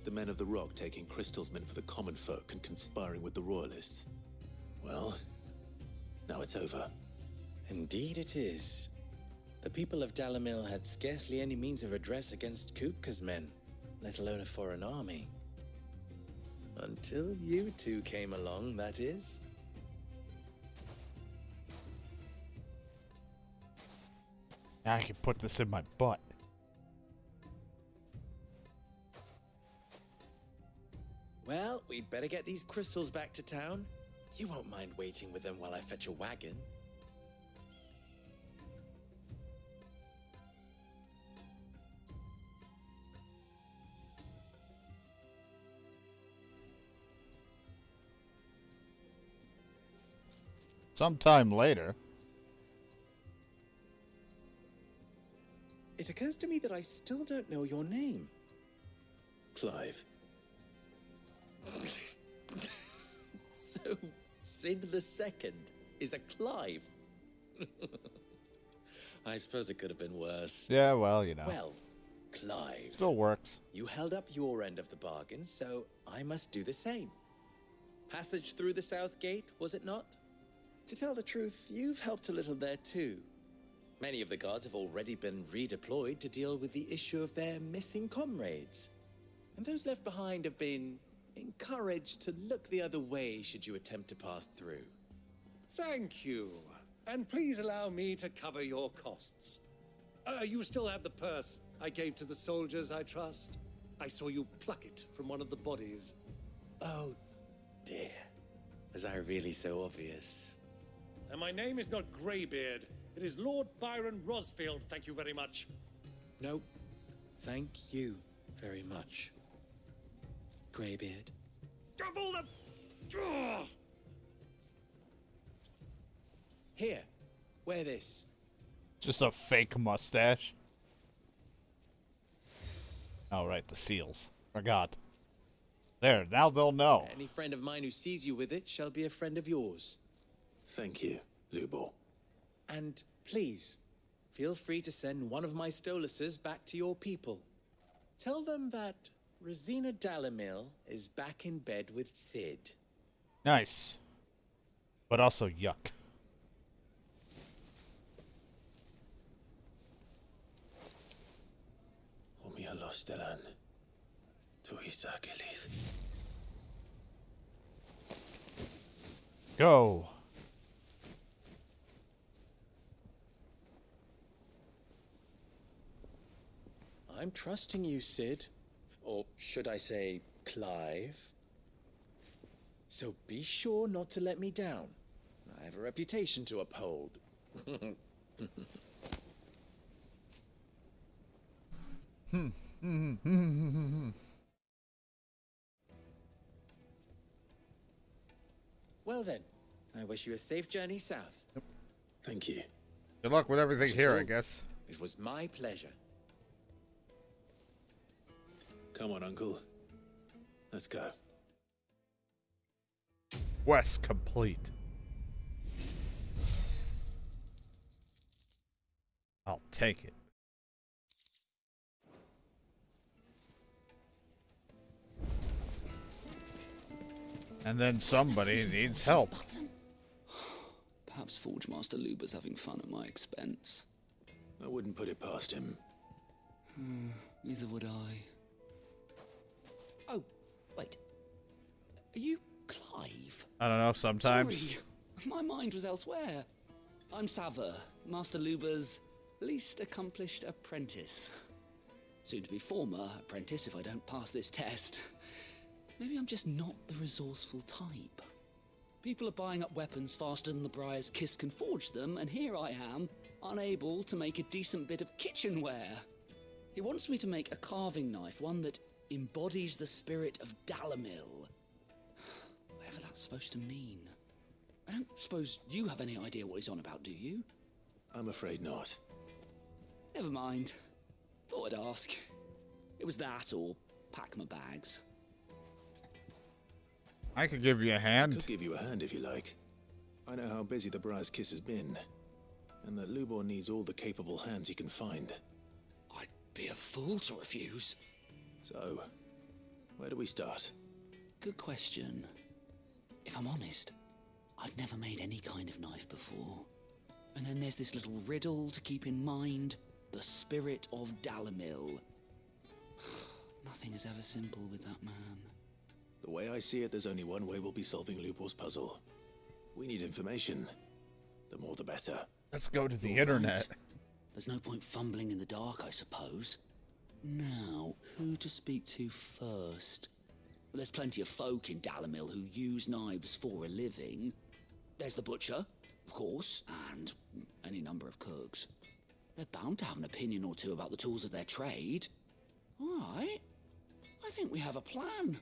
S4: The men of the Rock taking crystals meant for the common folk and conspiring with the Royalists. Well, now it's over.
S19: Indeed it is. The people of Dalamil had scarcely any means of redress against Kupka's men, let alone a foreign army. Until you two came along, that is.
S3: Now I can put this in my butt.
S19: Well, we'd better get these crystals back to town. You won't mind waiting with them while I fetch a wagon.
S3: Sometime later.
S19: It occurs to me that I still don't know your name.
S4: Clive.
S19: So, Sid the Second is a Clive. I suppose it could have been worse.
S3: Yeah, well, you know.
S19: Well, Clive.
S3: Still works.
S19: You held up your end of the bargain, so I must do the same. Passage through the South Gate, was it not? To tell the truth, you've helped a little there too. Many of the guards have already been redeployed to deal with the issue of their missing comrades. And those left behind have been encouraged to look the other way should you attempt to pass through.
S1: Thank you. And please allow me to cover your costs. You still have the purse I gave to the soldiers, I trust? I saw you pluck it from one of the bodies.
S19: Oh, dear. Was I really so obvious?
S1: And my name is not Greybeard. It is Lord Byron Rosfield, thank you very much.
S19: No, thank you very much, Greybeard.
S1: Double the... Ugh!
S19: Here, wear this.
S3: Just a fake mustache. Oh, right, the seals. Forgot. There, now they'll know.
S19: Any friend of mine who sees you with it shall be a friend of yours.
S4: Thank you, Lubor.
S19: And please, feel free to send one of my Stoluses back to your people. Tell them that Rosina Dalamil is back in bed with Sid.
S3: Nice. But also yuck.
S4: Stelan. Tuisakelis.
S3: Go.
S19: I'm trusting you, Sid. Or should I say, Clive? So be sure not to let me down. I have a reputation to uphold. Well then, I wish you a safe journey south.
S4: Thank you.
S3: Good luck with everything here, I guess.
S19: It was my pleasure.
S4: Come on, Uncle. Let's go.
S3: Quest complete. I'll take it. And then somebody needs help.
S21: Perhaps Forge Master Luber's having fun at my expense.
S4: I wouldn't put it past him.
S21: Neither would I.
S22: Oh, wait. Are you Clive?
S3: I don't know, sometimes.
S21: Sorry, my mind was elsewhere. I'm Sava, Master Luber's least accomplished apprentice. Soon to be former apprentice if I don't pass this test. Maybe I'm just not the resourceful type. People are buying up weapons faster than the Briar's Kiss can forge them, and here I am, unable to make a decent bit of kitchenware. He wants me to make a carving knife, one that embodies the spirit of Dalamil. Whatever that's supposed to mean. I don't suppose you have any idea what he's on about, do you?
S4: I'm afraid not.
S21: Never mind. Thought I'd ask. It was that or pack my bags.
S3: I could give you a hand.
S4: I could give you a hand if you like. I know how busy the Briar's Kiss has been, and that Lubor needs all the capable hands he can find.
S21: I'd be a fool to refuse.
S4: So, where do we start?
S21: Good question. If I'm honest, I've never made any kind of knife before. And then there's this little riddle to keep in mind. The spirit of Dalimil. Nothing is ever simple with that man.
S4: The way I see it, there's only one way we'll be solving Lubor's puzzle. We need information. The more the better.
S3: Let's go to the internet.
S21: There's no point fumbling in the dark, I suppose. Now, who to speak to first? Well, there's plenty of folk in Dalimil who use knives for a living. There's the butcher, of course, and any number of cooks. They're bound to have an opinion or two about the tools of their trade. All right. I think we have a plan.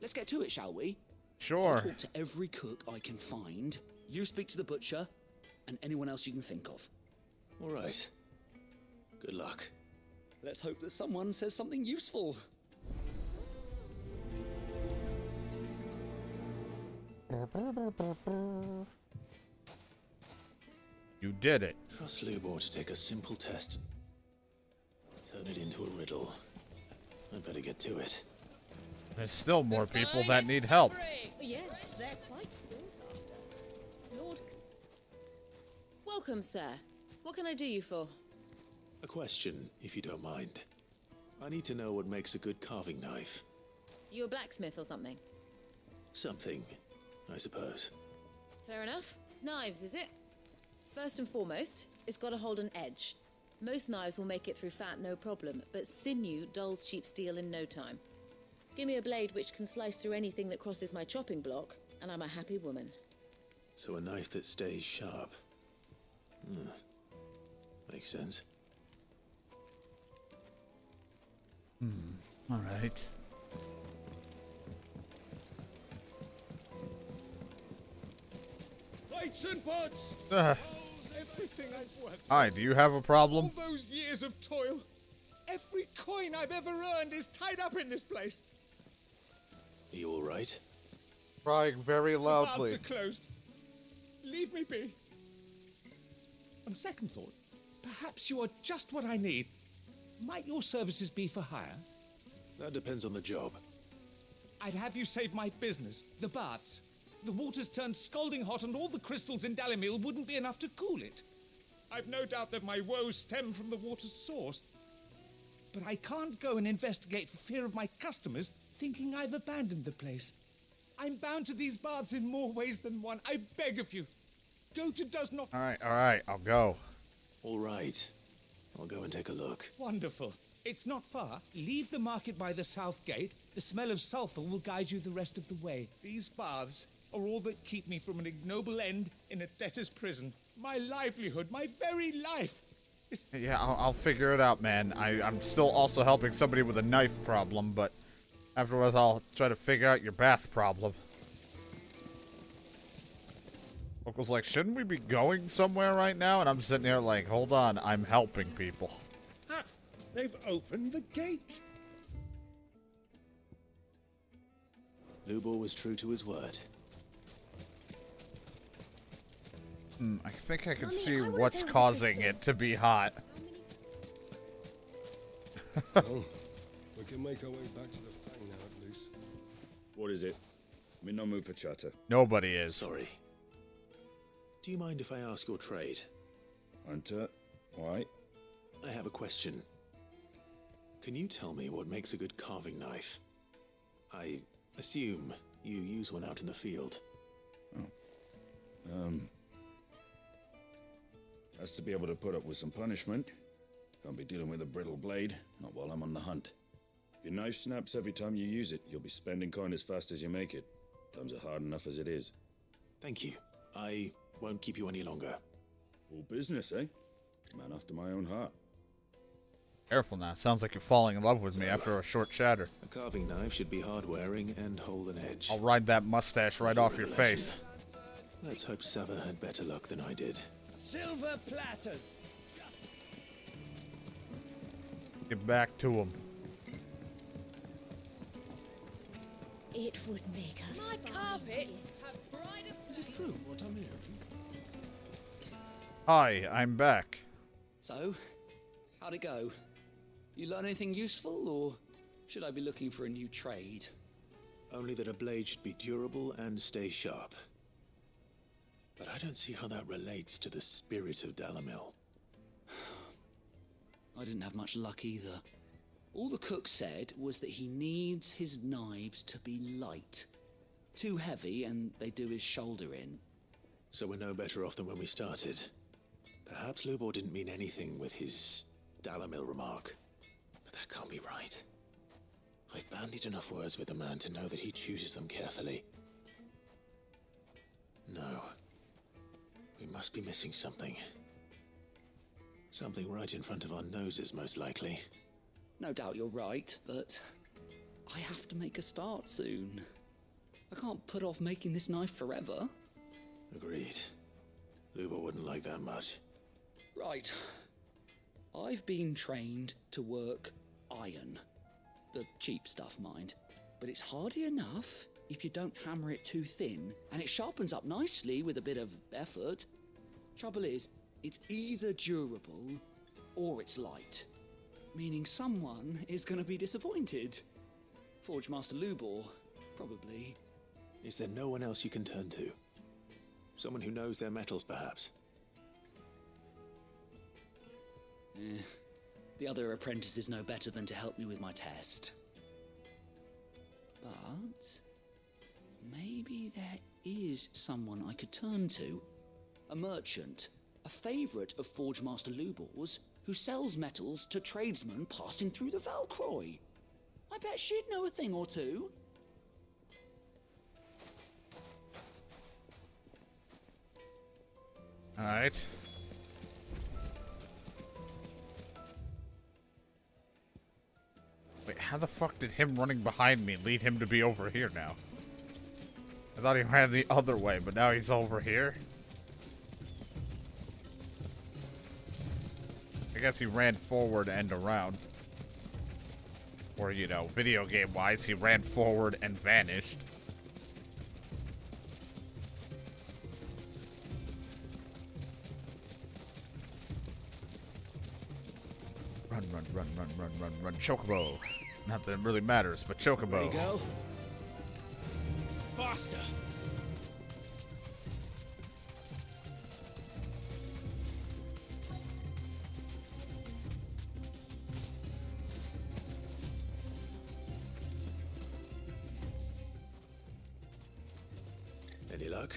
S21: Let's get to it, shall we?
S3: Sure.
S21: I'll talk to every cook I can find. You speak to the butcher, and anyone else you can think of.
S4: All right. Good luck.
S21: Let's hope that someone says something useful.
S3: You did it.
S4: Trust Lubor to take a simple test. Turn it into a riddle. I'd better get to it.
S3: There's still more people that need help.
S9: Yes, they're quite sought after. Lord. Welcome, sir. What can I do you for?
S4: A question, if you don't mind. I need to know what makes a good carving knife.
S9: You a blacksmith or something?
S4: Something, I suppose.
S9: Fair enough. Knives, is it? First and foremost, it's got to hold an edge. Most knives will make it through fat, no problem, but sinew dulls cheap steel in no time. Give me a blade which can slice through anything that crosses my chopping block, and I'm a happy woman.
S4: So a knife that stays sharp. Makes sense.
S3: All right.
S15: Plates and pots! Everything I've worked for.
S3: Hi, do you have a problem?
S15: All those years of toil. Every coin I've ever earned is tied up in this place.
S4: Are you all right?
S3: Crying very loudly.
S15: The baths are closed. Leave me be. On second thought, perhaps you are just what I need. Might your services be for hire?
S4: That depends on the job.
S15: I'd have you save my business, the baths. The water's turned scalding hot and all the crystals in Dalimil wouldn't be enough to cool it. I've no doubt that my woes stem from the water's source. But I can't go and investigate for fear of my customers thinking I've abandoned the place. I'm bound to these baths in more ways than one. I beg of you. Dota does not...
S3: All right, I'll go.
S4: All right. I'll go and take a look.
S15: Wonderful. It's not far. Leave the market by the south gate. The smell of sulphur will guide you the rest of the way. These baths are all that keep me from an ignoble end in a debtor's prison. My livelihood, my very life.
S3: Yeah, I'll figure it out, man. I'm still also helping somebody with a knife problem, but afterwards I'll try to figure out your bath problem. Uncle's like, shouldn't we be going somewhere right now? And I'm sitting there like, hold on, I'm helping people.
S1: Ha! They've opened the gate.
S4: Lubor was true to his word.
S3: I think I can see what's causing it to be hot.
S5: Well, we can make our way back to the Fang now, at least.
S14: What is it? I'm in no mood for chatter.
S3: Nobody is.
S4: Sorry. Do you mind if I ask your trade?
S14: Hunter, why?
S4: I have a question. Can you tell me what makes a good carving knife? I assume you use one out in the field.
S14: Has to be able to put up with some punishment. Can't be dealing with a brittle blade, not while I'm on the hunt. If your knife snaps every time you use it, you'll be spending coin as fast as you make it. Times are hard enough as it is.
S4: Thank you. I won't keep you any longer.
S14: All business, eh? Man after my own heart.
S3: Careful now. Sounds like you're falling in love with me after a short chatter.
S4: A carving knife should be hard-wearing and hold an edge.
S3: I'll ride that mustache right off your face.
S4: Let's hope Sava had better luck than I did.
S15: Silver platters.
S3: Get back to him.
S2: It would make us.
S10: My carpets have brighter.
S18: Is it true what I'm hearing?
S3: Hi, I'm back.
S22: So, how'd it go? You learn anything useful, or should I be looking for a new trade?
S4: Only that a blade should be durable and stay sharp. But I don't see how that relates to the spirit of Dalamil.
S22: I didn't have much luck either. All the cook said was that he needs his knives to be light. Too heavy and they do his shoulder in.
S4: So we're no better off than when we started. Perhaps Lubor didn't mean anything with his Dalamil remark. But that can't be right. I've bandied enough words with the man to know that he chooses them carefully. No. We must be missing something. Something right in front of our noses, most likely.
S22: No doubt you're right, but I have to make a start soon. I can't put off making this knife forever.
S4: Agreed. Lubor wouldn't like that much.
S22: Right. I've been trained to work iron. The cheap stuff, mind. But it's hardy enough if you don't hammer it too thin, and it sharpens up nicely with a bit of effort. Trouble is, it's either durable or it's light. Meaning someone is going to be disappointed. Forge Master Lubor, probably.
S4: Is there no one else you can turn to? Someone who knows their metals, perhaps?
S22: The other apprentices know better than to help me with my test. But maybe there is someone I could turn to. A merchant, a favourite of Forge Master Lubor's, who sells metals to tradesmen passing through the Valcroy. I bet she'd know a thing or two.
S3: Alright. Wait, how the fuck did him running behind me lead him to be over here now? I thought he ran the other way, but now he's over here. I guess he ran forward and around. Or, you know, video game-wise, he ran forward and vanished. Run, run, run, run, run, run, run. Chocobo. Not that it really matters, but Chocobo.
S19: Ready, go. Faster.
S4: Any luck?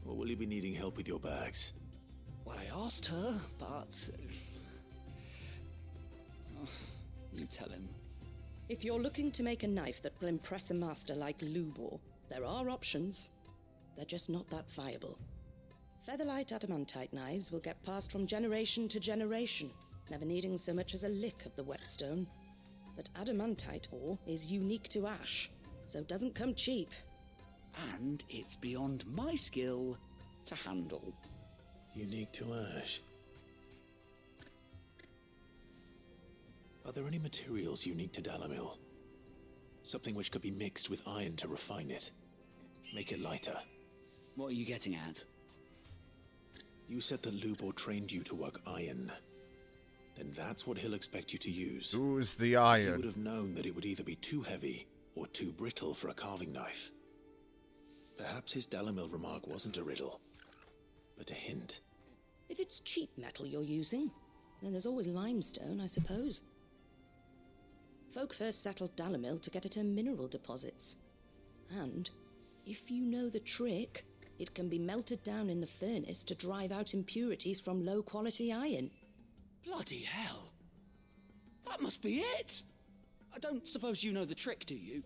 S4: Or will you be needing help with your bags?
S22: Well, I asked her, but... you tell him.
S6: If you're looking to make a knife that will impress a master like Lubor, there are options. They're just not that viable. Featherlight adamantite knives will get passed from generation to generation, never needing so much as a lick of the whetstone. But adamantite ore is unique to ash, so it doesn't come cheap.
S22: And it's beyond my skill to handle.
S4: Unique to ash. Are there any materials unique to Dalamil? Something which could be mixed with iron to refine it. Make it lighter.
S22: What are you getting at?
S4: You said that Lubor trained you to work iron. Then that's what he'll expect you to use.
S3: Who's the iron?
S4: He would have known that it would either be too heavy or too brittle for a carving knife. Perhaps his Dalamil remark wasn't a riddle, but a hint.
S6: If it's cheap metal you're using, then there's always limestone, I suppose. Folk first settled Dalamil to get at her mineral deposits. And, if you know the trick, it can be melted down in the furnace to drive out impurities from low-quality iron.
S22: Bloody hell! That must be it! I don't suppose you know the trick, do you?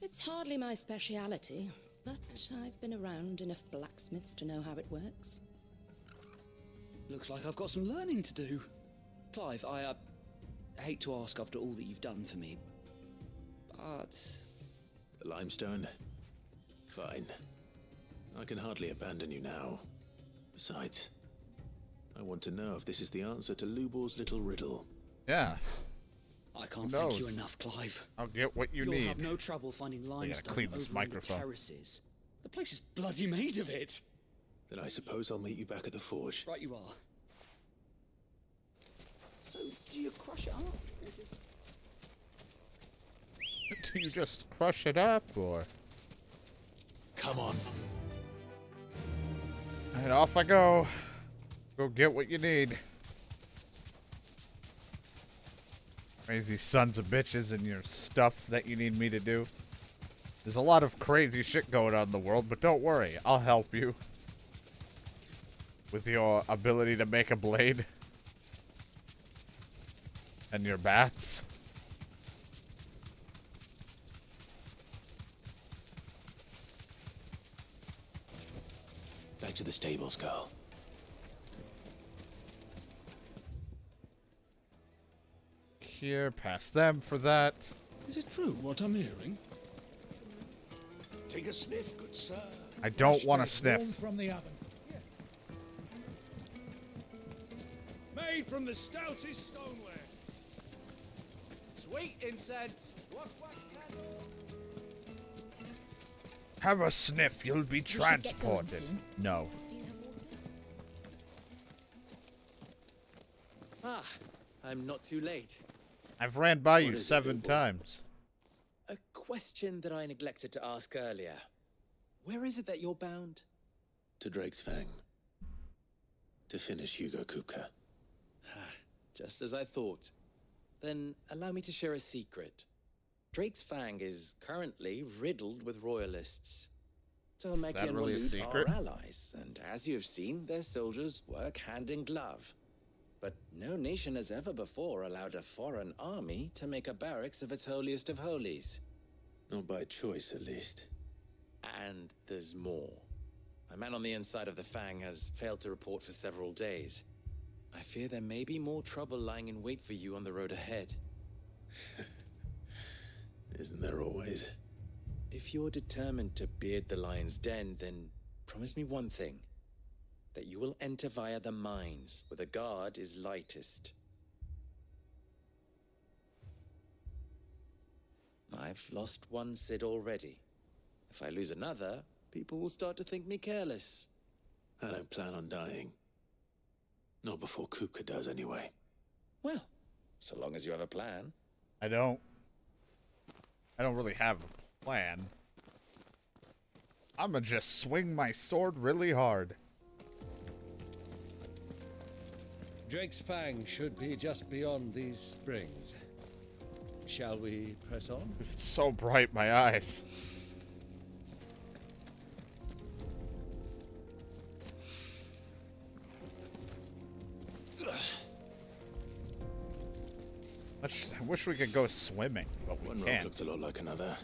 S6: It's hardly my speciality, but I've been around enough blacksmiths to know how it works.
S22: Looks like I've got some learning to do. Clive, I hate to ask after all that you've done for me, but...
S4: The limestone? Fine. I can hardly abandon you now. Besides, I want to know if this is the answer to Lubor's little riddle.
S3: Yeah.
S21: I can't thank you enough, Clive.
S3: I'll get what you
S21: You'll
S3: need.
S21: have no trouble finding limestone
S3: clean this
S21: over
S3: microphone.
S21: the terraces. The place is bloody made of it.
S4: Then I suppose I'll meet you back at the forge.
S21: Right you are. So, do you crush it up? Or just...
S3: Do you just crush it up, or?
S19: Come on.
S3: And off I go. Go get what you need. Crazy sons of bitches and your stuff that you need me to do. There's a lot of crazy shit going on in the world, but don't worry. I'll help you. With your ability to make a blade. And your bats.
S4: Back to the stables, girl.
S3: Here, past them for that.
S18: Is it true what I'm hearing?
S7: Take a sniff, good sir.
S3: I don't want to sniff.
S11: Warm from the oven.
S18: Made from the stoutest stoneware.
S16: Sweet incense. Wax candle.
S3: Have a sniff, you'll be transported. No.
S19: Ah, I'm not too late.
S3: I've ran by you
S19: What is it,
S3: 7
S19: Bilbo?
S3: times.
S19: A question that I neglected to ask earlier. Where is it that you're bound?
S4: To Drake's Fang. To finish Hugo Kupka.
S19: Just as I thought. Then allow me to share a secret. Drake's Fang is currently riddled with royalists. Telmeki
S3: that
S19: and
S3: really a
S19: Waloed
S3: secret?
S19: are allies, and as you have seen, their soldiers work hand in glove. But no nation has ever before allowed a foreign army to make a barracks of its holiest of holies.
S4: Not by choice, at least.
S19: And there's more. A man on the inside of the Fang has failed to report for several days. I fear there may be more trouble lying in wait for you on the road ahead.
S4: Isn't there always?
S19: If you're determined to beard the lion's den, then promise me one thing. That you will enter via the mines, where the guard is lightest. I've lost one Cid already. If I lose another, people will start to think me careless.
S4: I don't plan on dying. Not before Kupka does, anyway.
S19: Well, so long as you have a plan.
S3: I don't really have a plan. I'ma just swing my sword really hard.
S5: Drake's Fang should be just beyond these springs. Shall we press on?
S3: It's so bright, my eyes. I wish we could go swimming, but we
S4: One rock
S3: can't.
S4: looks a lot like another.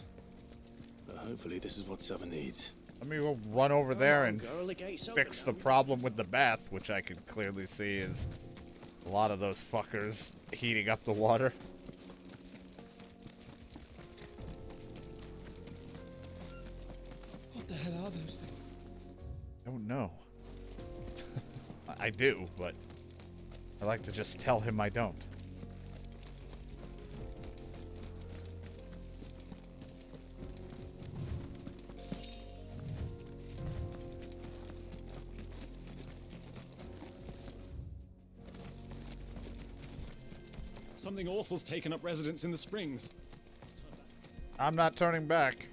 S4: But hopefully this is what Southern needs.
S3: Let me go run over there and
S19: girl, the gate's
S3: fix the
S19: open now.
S3: problem with the bath, which I can clearly see is a lot of those fuckers heating up the water.
S5: What the hell are those things?
S3: I don't know. I do, but I like to just tell him I don't.
S15: Something awful's taken up residence in the springs.
S3: I'm not turning back.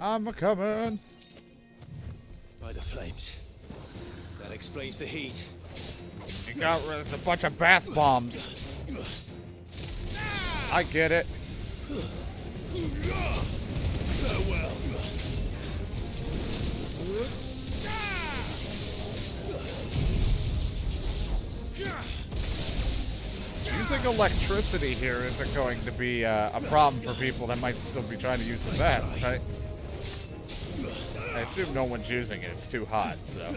S3: I'm a-coming.
S4: By the flames. That explains the heat.
S3: You got rid of a bunch of bath bombs. I get it.
S4: Farewell.
S3: Using electricity here isn't going to be a problem for people that might still be trying to use the bath, right? I assume no one's using it. It's too hot, so.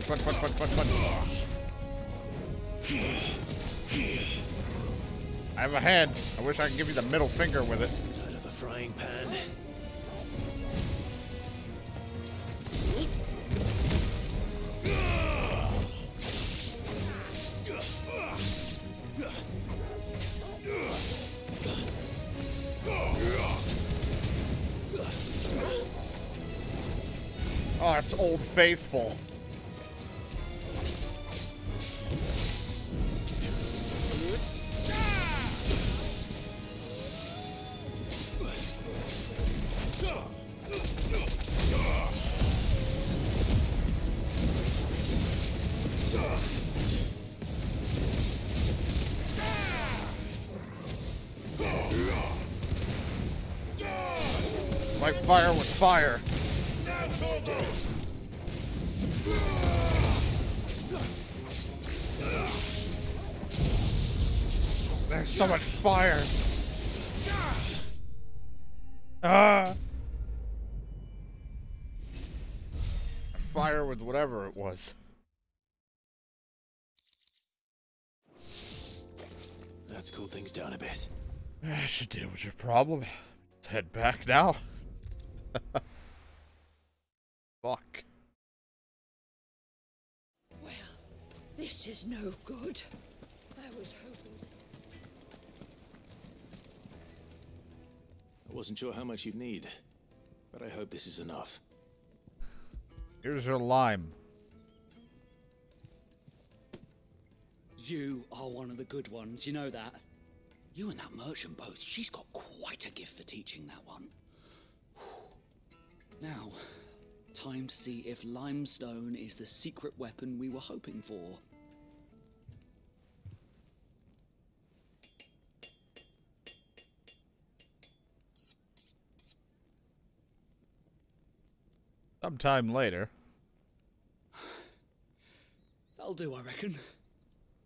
S3: punch. I have a hand. I wish I could give you the middle finger with it.
S4: Out of the frying pan.
S3: Oh, it's Old Faithful. Like fire with fire. There's so much fire. Fire with whatever it was.
S4: Let's cool things down a bit.
S3: I should deal with your problem. Let's head back now. Fuck.
S11: Well, this is no good. I was hoping.
S4: I wasn't sure how much you'd need, but I hope this is enough.
S3: Here's your lime.
S22: You are one of the good ones, you know that. You and that merchant both, she's got quite a gift for teaching that one. Now, time to see if limestone is the secret weapon we were hoping for.
S3: Sometime later.
S22: That'll do, I reckon.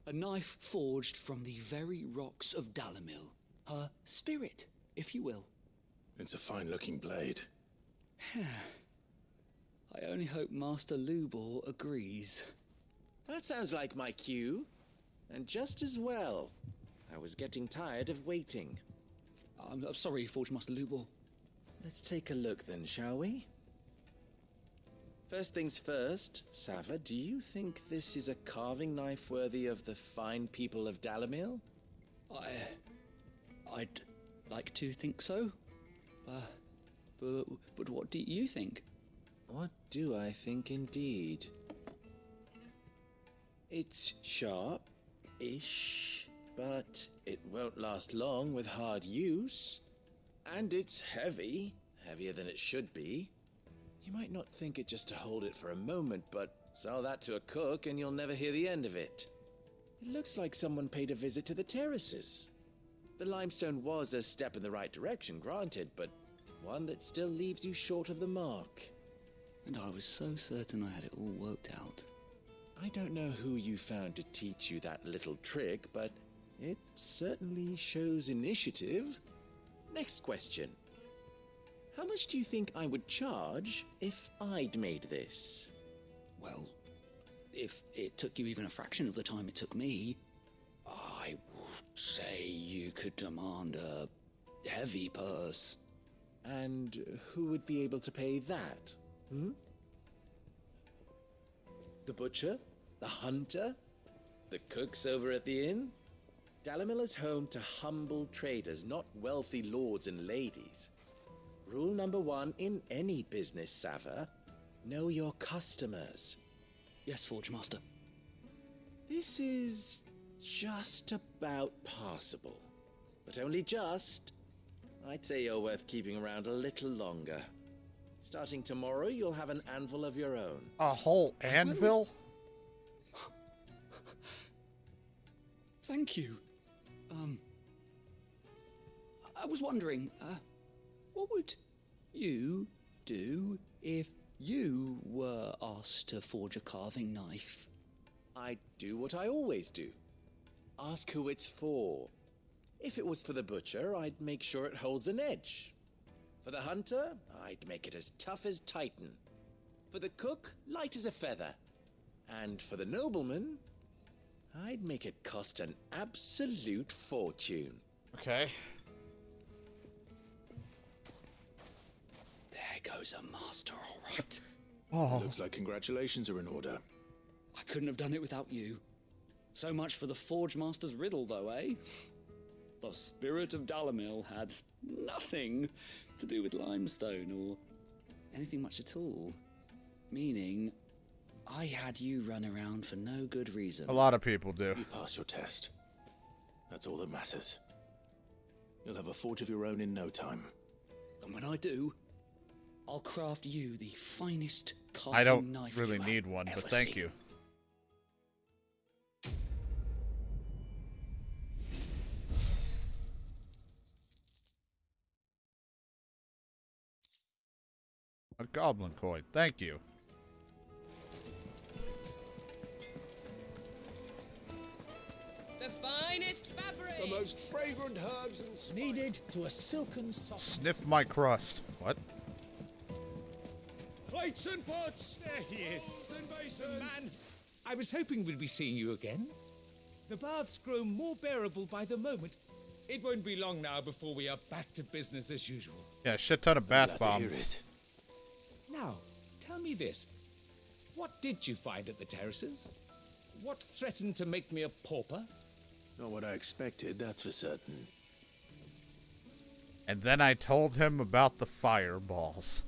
S22: A knife forged from the very rocks of Dalimil. Her spirit, if you will.
S4: It's a fine-looking blade.
S22: I only hope Master Lubor agrees.
S19: That sounds like my cue. And just as well. I was getting tired of waiting.
S22: I'm sorry, Forge Master Lubor.
S19: Let's take a look then, shall we? First things first, Sava, do you think this is a carving knife worthy of the fine people of Dalimil?
S22: I'd like to think so. But what do you think?
S19: What do I think indeed? It's sharp-ish, but it won't last long with hard use. And it's heavy, heavier than it should be. You might not think it just to hold it for a moment, but sell that to a cook and you'll never hear the end of it. It looks like someone paid a visit to the terraces. The limestone was a step in the right direction, granted, but one that still leaves you short of the mark.
S22: And I was so certain I had it all worked out.
S19: I don't know who you found to teach you that little trick, but it certainly shows initiative. Next question. How much do you think I would charge if I'd made this?
S22: Well, if it took you even a fraction of the time it took me, I would say you could demand a heavy purse.
S19: And who would be able to pay that? The butcher? The hunter? The cooks over at the inn? Dalimil is home to humble traders, not wealthy lords and ladies. Rule number 1 in any business, Sava, know your customers.
S22: Yes, Forge Master.
S19: This is just about passable, but only just. I'd say you're worth keeping around a little longer. Starting tomorrow, you'll have an anvil of your own.
S3: A whole anvil?
S22: Thank you. I was wondering, what would you do if you were asked to forge a carving knife?
S19: I'd do what I always do. Ask who it's for. If it was for the butcher, I'd make sure it holds an edge. For the hunter, I'd make it as tough as Titan. For the cook, light as a feather. And for the nobleman, I'd make it cost an absolute fortune.
S3: Okay.
S22: There goes a master, all right.
S3: Oh.
S4: Looks like congratulations are in order.
S22: I couldn't have done it without you. So much for the Forge Master's riddle, though, eh? The spirit of Dalamil had nothing to do with limestone or anything much at all. Meaning, I had you run around for no good reason.
S3: A lot of people do.
S4: You've passed your test. That's all that matters. You'll have a forge of your own in no time.
S22: And when I do, I'll craft you the finest carving
S3: I don't
S22: knife
S3: really
S22: you
S3: need
S22: have
S3: one,
S22: ever
S3: but thank
S22: seen.
S3: you. A goblin coin. Thank you.
S11: The finest fabric!
S8: The most fragrant herbs and spices.
S1: Needed to a silken soft.
S3: Sniff my crust. What?
S15: Plates and pots! There he is. And basins. Man, I was hoping we'd be seeing you again. The baths grow more bearable by the moment. It won't be long now before we are back to business as usual.
S3: Yeah, shit ton of bath
S4: Glad to hear
S3: bombs.
S4: it.
S15: Now, tell me this. What did you find at the terraces? What threatened to make me a pauper?
S4: Not what I expected, that's for certain.
S3: And then I told him about the fireballs.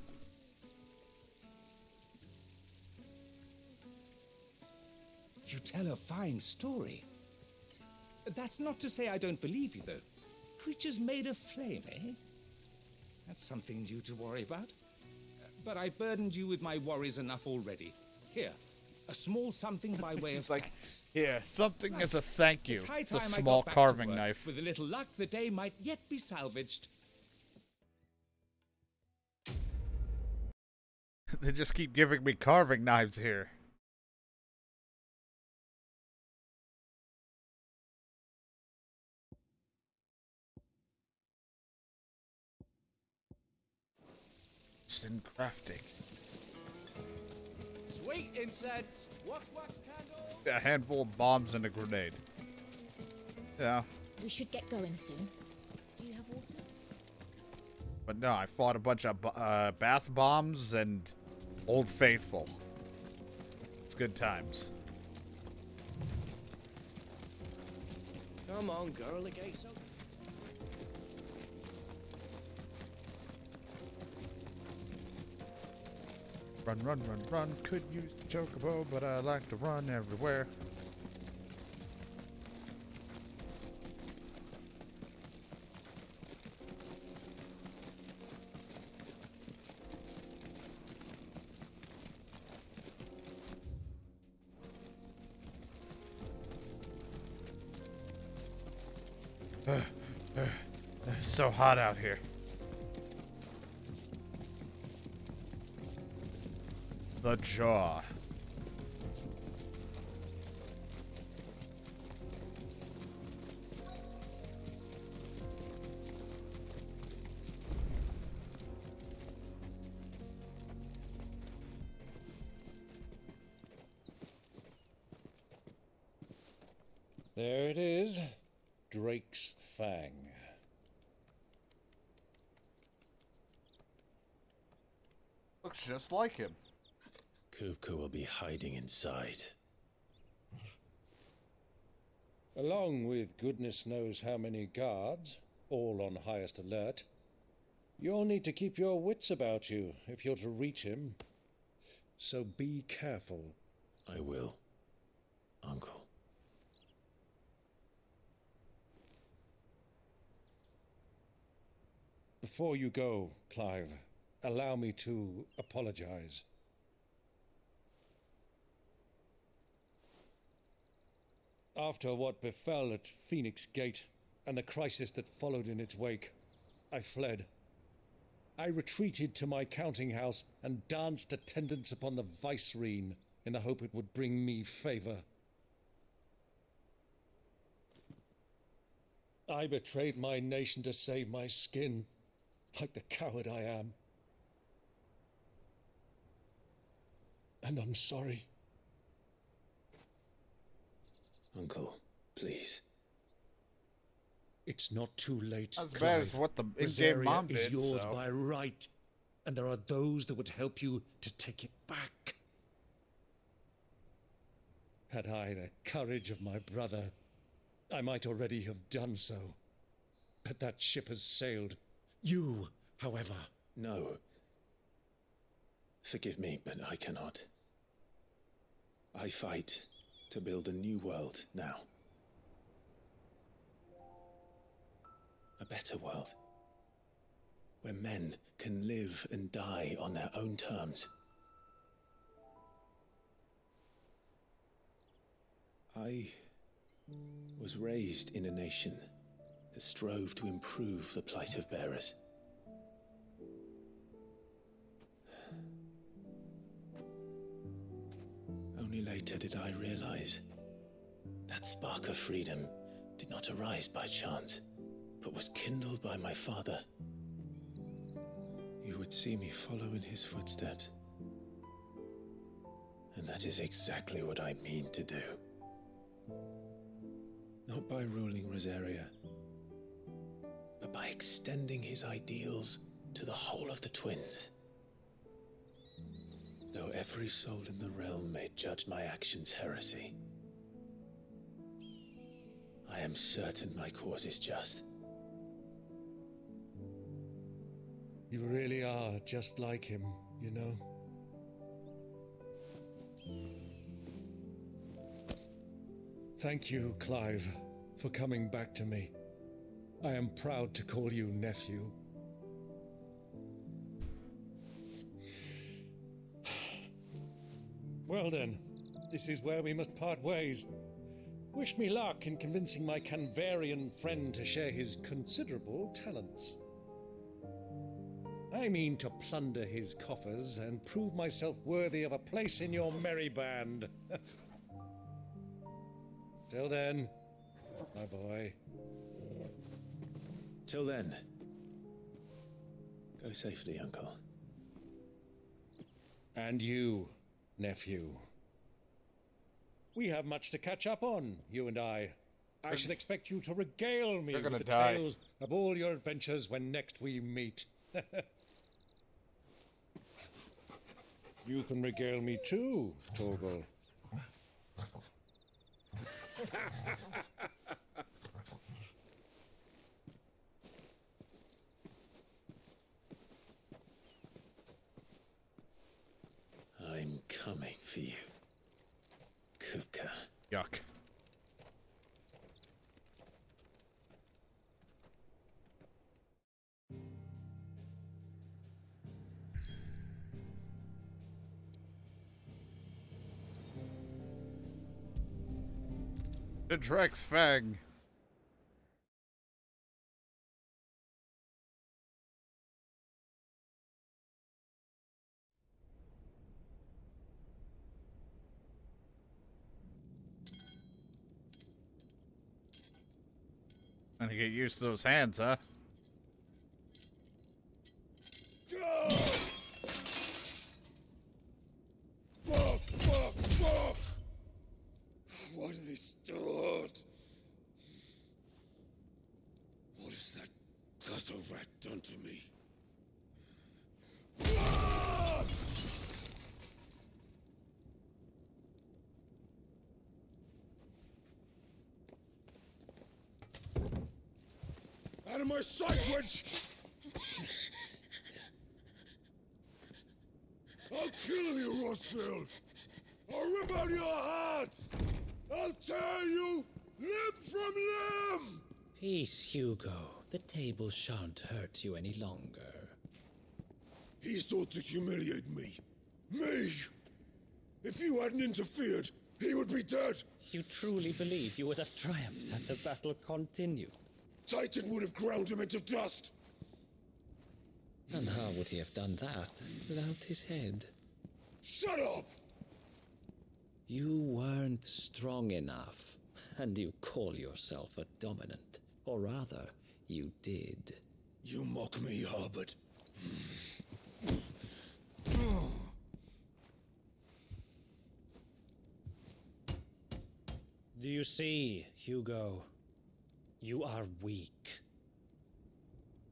S15: You tell a fine story. That's not to say I don't believe you, though. Creatures made of flame, eh? That's something new to worry about. But I burdened you with my worries enough already. Here, a small something by way of
S3: like,
S15: thanks.
S3: yeah, something as a thank you.
S15: It's high
S3: It's a
S15: time I
S3: small
S15: got back to
S3: carving
S15: work.
S3: knife.
S15: With a little luck, the day might yet be salvaged.
S3: They just keep giving me carving knives here. Instant crafting.
S16: Sweet incense. Wax candle.
S3: A handful of bombs and a grenade. Yeah.
S17: We should get going soon. Do you have water?
S3: But no, I fought a bunch of bath bombs and Old Faithful. It's good times.
S16: Come on, girl, the gate's open.
S3: Run, run, run, run. Could use the chocobo, but I like to run everywhere. It's so hot out here. The jaw.
S5: There it is. Drake's Fang.
S3: Looks just like him.
S4: Kupka will be hiding inside.
S5: Along with goodness knows how many guards, all on highest alert. You'll need to keep your wits about you if you're to reach him. So be careful.
S4: I will, Uncle.
S5: Before you go, Clive, allow me to apologize. After what befell at Phoenix Gate and the crisis that followed in its wake, I fled. I retreated to my counting house and danced attendance upon the vicereine in the hope it would bring me favor. I betrayed my nation to save my skin, like the coward I am. And I'm sorry.
S4: Uncle, please.
S5: It's not too late.
S3: As bad as what the in-game mom did,
S5: is yours
S3: so.
S5: by right, and there are those that would help you to take it back. Had I the courage of my brother, I might already have done so. But that ship has sailed. You, however...
S4: No. Forgive me, but I cannot. I fight to build a new world now. A better world. Where men can live and die on their own terms. I was raised in a nation that strove to improve the plight of bearers. Only later did I realize that spark of freedom did not arise by chance, but was kindled by my father. You would see me follow in his footsteps. And that is exactly what I mean to do. Not by ruling Rosaria, but by extending his ideals to the whole of the twins. Though every soul in the realm may judge my actions heresy, I am certain my cause is just.
S5: You really are just like him, you know? Thank you, Clive, for coming back to me. I am proud to call you nephew. Well then, this is where we must part ways. Wish me luck in convincing my Canvarian friend to share his considerable talents. I mean to plunder his coffers and prove myself worthy of a place in your merry band. Till then, my boy.
S4: Till then, go safely, Uncle.
S5: And you, nephew. We have much to catch up on, you and I. I should expect you to regale me with the tales of all your adventures when next we meet. You can regale me too, Torgal.
S4: I'm coming for you, Kupka.
S3: Yuck. The Drex Fang. And to get used to those hands, huh?
S8: Fuck! Why do they start? What has that gutter rat done to me? Out of my sight, witch! I'll kill you, Rosfield! I'll rip out your heart! I'll tear you limb from limb!
S13: Peace, Hugo. The table shan't hurt you any longer.
S8: He sought to humiliate me. Me! If you hadn't interfered, he would be dead!
S13: You truly believe you would have triumphed had the battle continued?
S8: Titan would have ground him into dust!
S13: And how would he have done that without his head?
S8: Shut up!
S13: You weren't strong enough, and you call yourself a dominant. Or rather, you did.
S8: You mock me, Harbert.
S13: Do you see, Hugo? You are weak.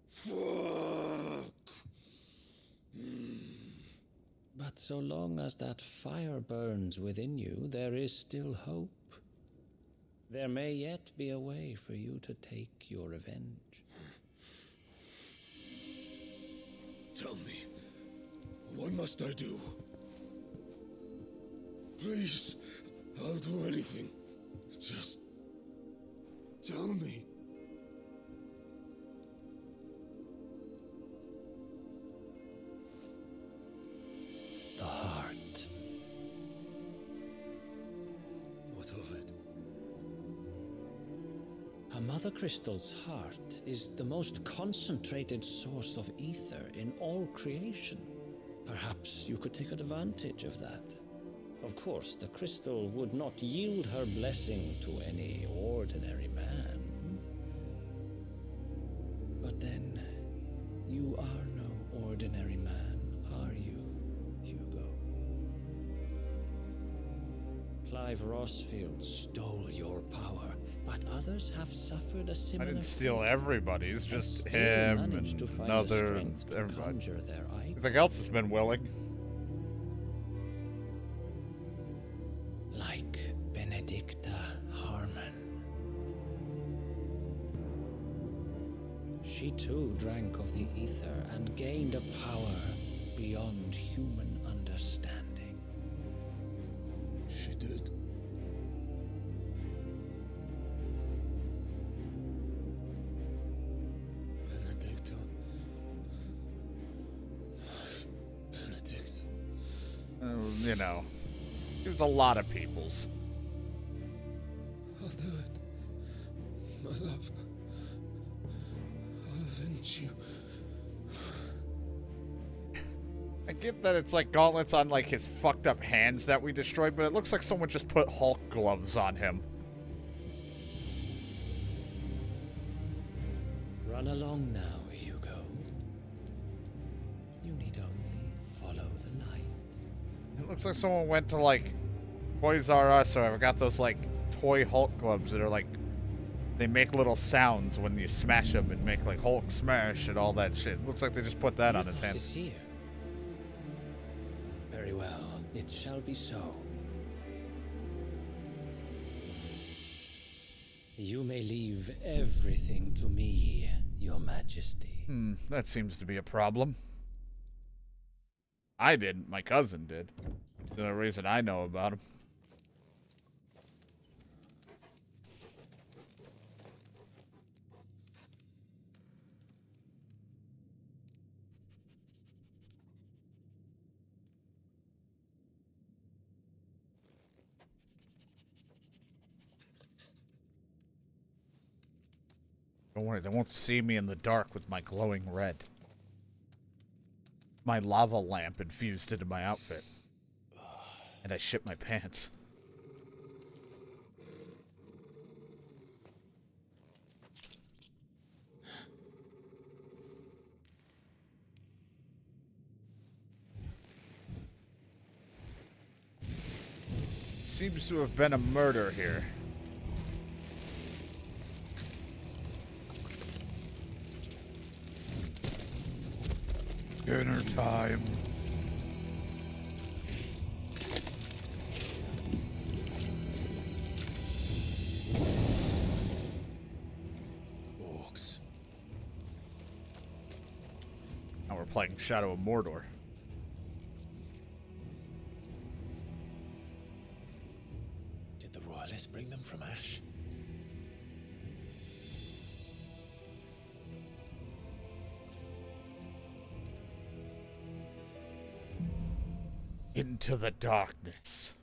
S8: Fuck!
S13: But so long as that fire burns within you, there is still hope. There may yet be a way for you to take your revenge.
S8: Tell me, what must I do? Please, I'll do anything. Just tell me.
S13: The heart.
S8: What of it?
S13: A Mother Crystal's heart is the most concentrated source of ether in all creation. Perhaps you could take advantage of that. Of course, the crystal would not yield her blessing to any ordinary man. But then, you are no ordinary man, are you, Hugo? Clive Rossfield stole your power, but others have suffered a similar
S3: I didn't steal
S13: fate,
S3: everybody's,
S13: and
S3: just
S13: still
S3: him
S13: managed to
S3: and
S13: find the
S3: another.
S13: strength to
S3: Everybody.
S13: conjure their
S3: Everything else has been willing.
S13: like Benedicta Harmon. She too drank of the ether and gained a power beyond human understanding.
S8: She did. Benedicta. Benedict.
S3: You know, there's a lot of peoples.
S8: I'll do it. My love. I'll avenge you.
S3: I get that it's like gauntlets on like his fucked up hands that we destroyed, but it looks like someone just put Hulk gloves on him.
S13: Run along now, Hugo. You need only follow the light.
S3: It looks like someone went to like Toys R Us or got those like toy Hulk gloves that are like they make little sounds when you smash them and make like Hulk smash and all that shit. Looks like they just put that on his
S13: Is
S3: hands.
S13: here. Very well, it shall be so. You may leave everything to me, Your Majesty.
S3: That seems to be a problem. I didn't. My cousin did. There's no reason I know about him. Don't worry, they won't see me in the dark with my glowing red. My lava lamp infused into my outfit. And I shit my pants. Seems to have been a murder here. Dinner time.
S8: Orcs.
S3: Now we're playing Shadow of Mordor.
S4: Did the royalists bring them from Ash?
S3: Into the darkness.